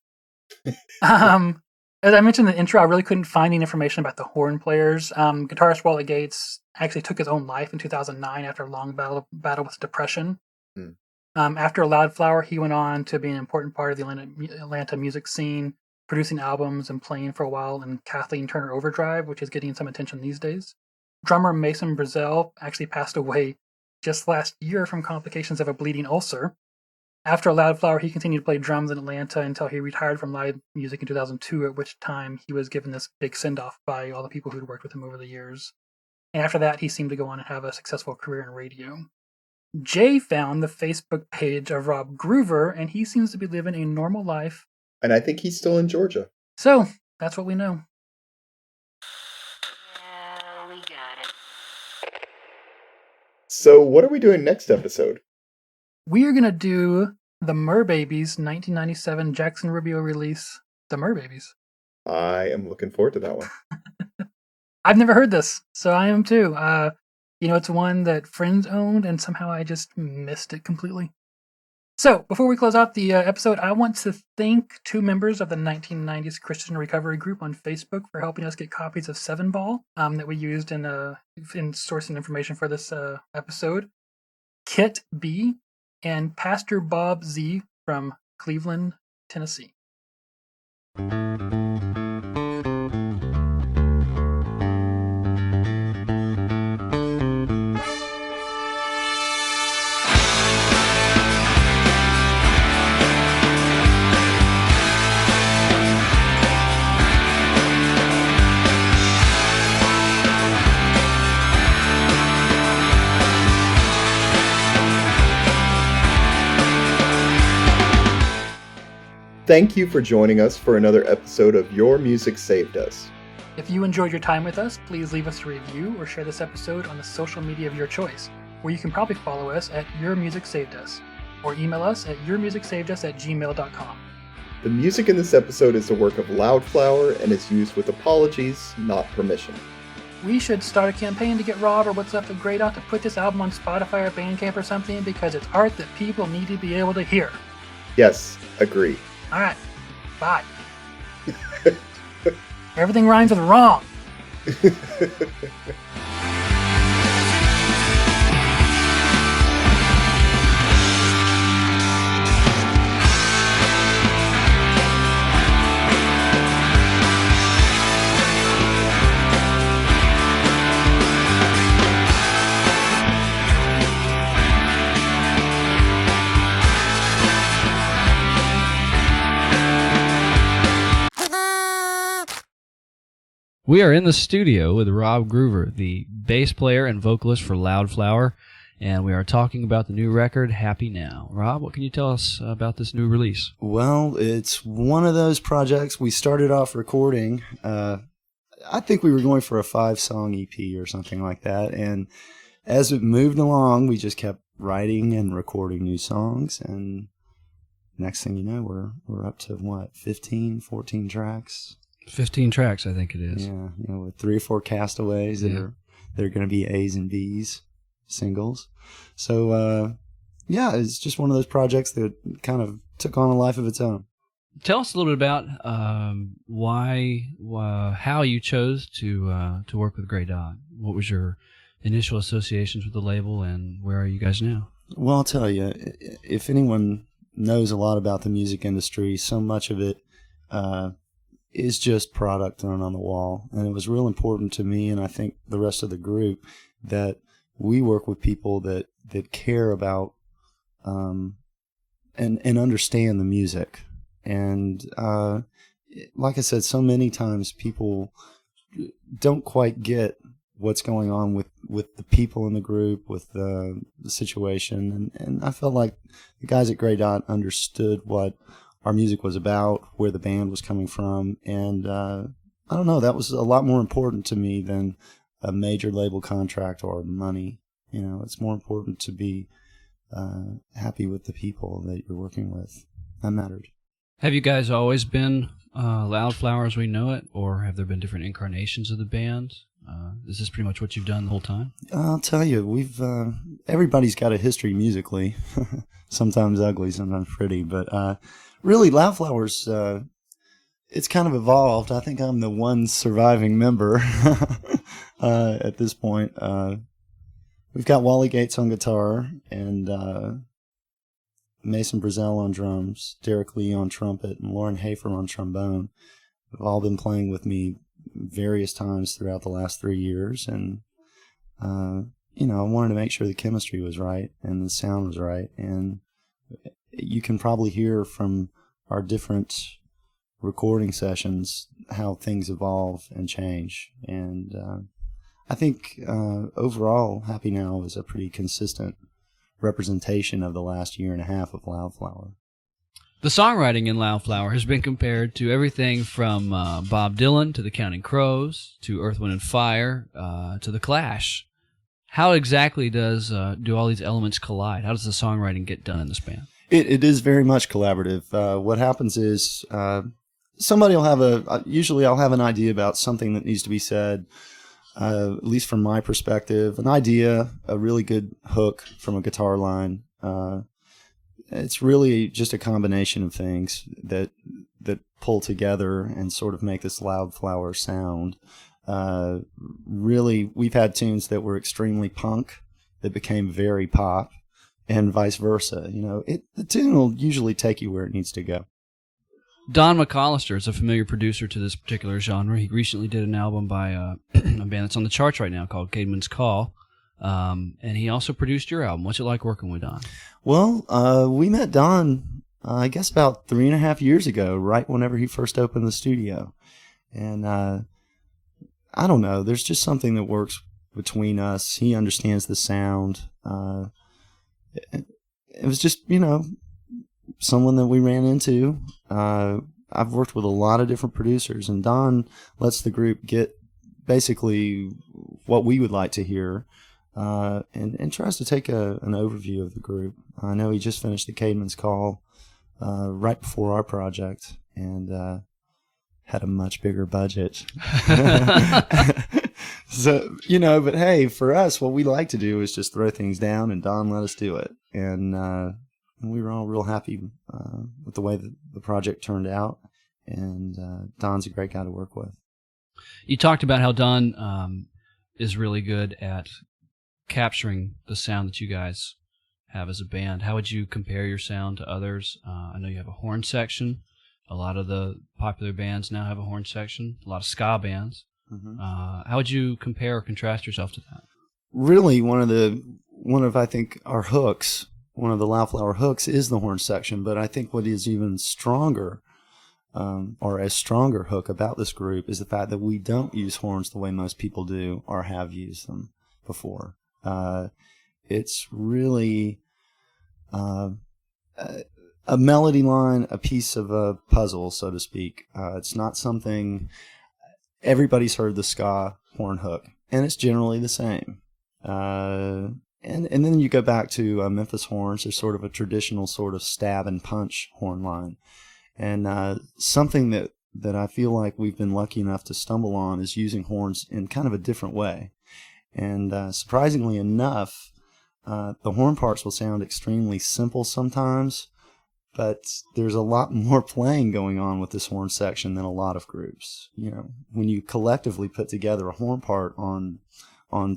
As I mentioned in the intro, I really couldn't find any information about the horn players. Guitarist Wally Gates actually took his own life in 2009 after a long battle with depression. After Loudflower, he went on to be an important part of the Atlanta music scene, producing albums and playing for a while in Kathleen Turner Overdrive, which is getting some attention these days. Drummer Mason Brazelle actually passed away just last year from complications of a bleeding ulcer. After Loudflower, he continued to play drums in Atlanta until he retired from live music in 2002, at which time he was given this big send-off by all the people who'd worked with him over the years. And after that, he seemed to go on and have a successful career in radio. Jay found the Facebook page of Rob Groover, and he seems to be living a normal life. And I think he's still in Georgia. So, that's what we know. Yeah, we got it. So what are we doing next episode? We are going to do the Merbabies 1997 Jackson Rubio release, The Merbabies. I am looking forward to that one. I've never heard this, so I am too. It's one that friends owned, and somehow I just missed it completely. So, before we close out the episode, I want to thank 2 members of the 1990s Christian Recovery Group on Facebook for helping us get copies of 7 Ball that we used in sourcing information for this episode. Kit B and Pastor Bob Z from Cleveland, Tennessee. Thank you for joining us for another episode of Your Music Saved Us. If you enjoyed your time with us, please leave us a review or share this episode on the social media of your choice, where you can probably follow us at Your Music Saved Us, or email us at yourmusicsavedus@gmail.com. The music in this episode is the work of Loudflower and is used with apologies, not permission. We should start a campaign to get Rob or What's Left of Grey Dot to put this album on Spotify or Bandcamp or something, because it's art that people need to be able to hear. Yes, agree. All right, bye. Everything rhymes with wrong. We are in the studio with Rob Groover, the bass player and vocalist for Loudflower, and we are talking about the new record, Happy Now. Rob, what can you tell us about this new release? Well, it's one of those projects. We started off recording. I think we were going for a 5-song EP or something like that, and as it moved along, we just kept writing and recording new songs, and next thing you know, we're up to, 15, 14 tracks? 15 tracks, I think it is. Yeah, with 3 or 4 castaways that are going to be A's and B's singles. So, it's just one of those projects that kind of took on a life of its own. Tell us a little bit about how you chose to work with Grey Dot. What was your initial associations with the label, and where are you guys now? Well, I'll tell you, if anyone knows a lot about the music industry, so much of it is just product thrown on the wall. And it was real important to me, and I think the rest of the group, that we work with people that care about and understand the music. And like I said, so many times people don't quite get what's going on with the people in the group, with the situation. And I felt like the guys at Grey Dot understood what our music was about, where the band was coming from. And I don't know, that was a lot more important to me than a major label contract or money. It's more important to be happy with the people that you're working with. That mattered. Have you guys always been Loudflower as we know it, or have there been different incarnations of the band? Is this pretty much what you've done the whole time? I'll tell you, we've everybody's got a history musically, sometimes ugly, sometimes pretty, but really, Loudflower's it's kind of evolved. I think I'm the one surviving member at this point. We've got Wally Gates on guitar, and Mason Brazelle on drums, Derrick Lee on trumpet, and Loren Haefer on trombone. They've all been playing with me various times throughout the last 3 years, and I wanted to make sure the chemistry was right and the sound was right. And you can probably hear from our different recording sessions how things evolve and change. And I think overall, Happy Now is a pretty consistent representation of the last year and a half of Loudflower. The songwriting in Loudflower has been compared to everything from Bob Dylan to the Counting Crows to Earth, Wind and Fire to the Clash. How exactly do all these elements collide? How does the songwriting get done in this band? It is very much collaborative. What happens is somebody will usually I'll have an idea about something that needs to be said, at least from my perspective, an idea, a really good hook from a guitar line. It's really just a combination of things that pull together and sort of make this Loudflower sound. Really, we've had tunes that were extremely punk that became very pop, and vice versa. The tune will usually take you where it needs to go. Don McAllister is a familiar producer to this particular genre. He recently did an album by a band that's on the charts right now called Caedmon's Call. And he also produced your album. What's it like working with Don? Well, we met Don, I guess about 3.5 years ago, right whenever he first opened the studio. And I don't know, there's just something that works between us. He understands the sound. It was just, someone that we ran into. I've worked with a lot of different producers, and Don lets the group get basically what we would like to hear, and tries to take an overview of the group. I know he just finished the Caedmon's Call right before our project, and had a much bigger budget. So, but hey, for us, what we like to do is just throw things down, and Don let us do it. And we were all real happy with the way that the project turned out, and Don's a great guy to work with. You talked about how Don is really good at capturing the sound that you guys have as a band. How would you compare your sound to others? I know you have a horn section. A lot of the popular bands now have a horn section, a lot of ska bands. Mm-hmm. How would you compare or contrast yourself to that? Really, one of I think our hooks, one of the Loudflower hooks is the horn section, but I think what is even stronger or a stronger hook about this group is the fact that we don't use horns the way most people do or have used them before. It's really a melody line, a piece of a puzzle, so to speak. It's not something everybody's heard the ska horn hook, and it's generally the same. And then you go back to Memphis horns. There's sort of a traditional sort of stab and punch horn line. And something that I feel like we've been lucky enough to stumble on is using horns in kind of a different way. And surprisingly enough, the horn parts will sound extremely simple sometimes, but there's a lot more playing going on with this horn section than a lot of groups. You know, when you collectively put together a horn part on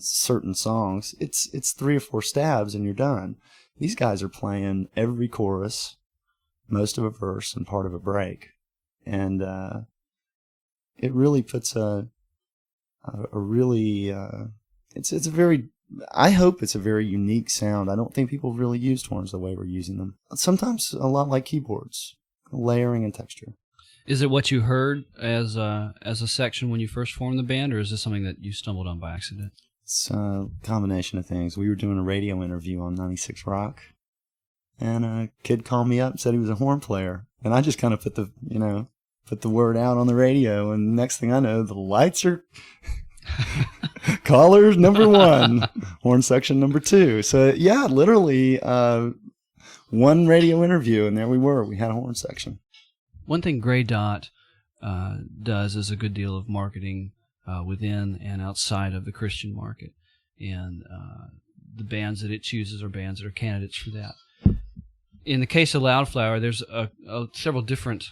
certain songs, it's 3 or 4 stabs and you're done. These guys are playing every chorus, most of a verse, and part of a break, and it really puts a really it's a very, I hope it's a very unique sound. I don't think people really used horns the way we're using them. Sometimes a lot like keyboards, layering and texture. Is it what you heard as a section when you first formed the band, or is this something that you stumbled on by accident? It's a combination of things. We were doing a radio interview on 96 Rock, and a kid called me up and said he was a horn player, and I just kind of put the word out on the radio, and next thing I know, the lights are callers number 1, horn section number 2. So yeah, literally one radio interview, and there we were. We had a horn section. One thing Grey Dot does is a good deal of marketing within and outside of the Christian market, and the bands that it chooses are bands that are candidates for that. In the case of Loudflower, there's several different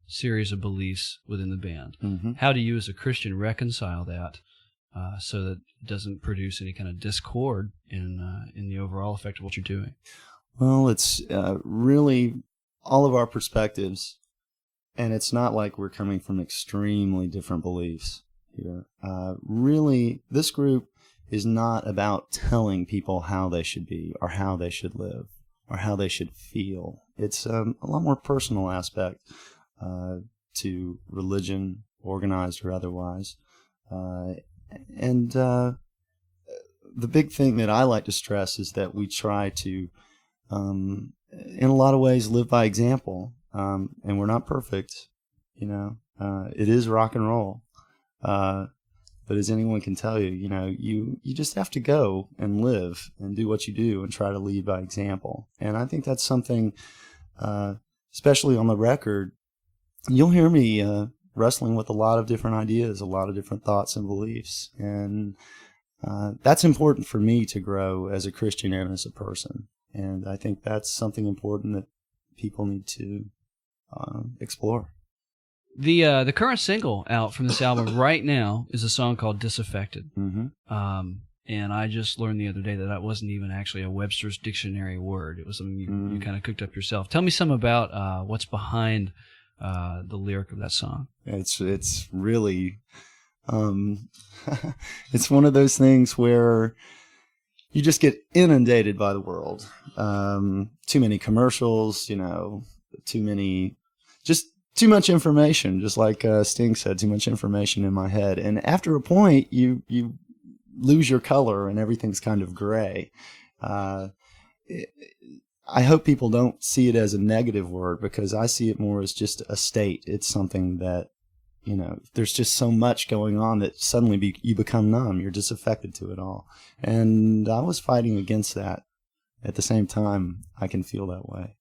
series of beliefs within the band. Mm-hmm. How do you as a Christian reconcile that so that it doesn't produce any kind of discord in the overall effect of what you're doing? Well, it's really all of our perspectives, and it's not like we're coming from extremely different beliefs here. Really, this group is not about telling people how they should be or how they should live or how they should feel. It's a lot more personal aspect to religion, organized or otherwise. And the big thing that I like to stress is that we try to, in a lot of ways, live by example. And we're not perfect, you know. It is rock and roll. But as anyone can tell you, you know, you just have to go and live and do what you do and try to lead by example. And I think that's something, especially on the record, you'll hear me wrestling with a lot of different ideas, a lot of different thoughts and beliefs. And that's important for me to grow as a Christian and as a person. And I think that's something important that people need to explore. The current single out from this album right now is a song called Disaffected. Mm-hmm. And I just learned the other day that wasn't even actually a Webster's Dictionary word. It was something you kind of cooked up yourself. Tell me some about what's behind the lyric of that song. It's really it's one of those things where you just get inundated by the world. Too many commercials, you know, too much information, just like Sting said, too much information in my head. And after a point, you lose your color and everything's kind of gray. I hope people don't see it as a negative word, because I see it more as just a state. It's something that, you know, there's just so much going on that suddenly you become numb. You're disaffected to it all. And I was fighting against that. At the same time, I can feel that way.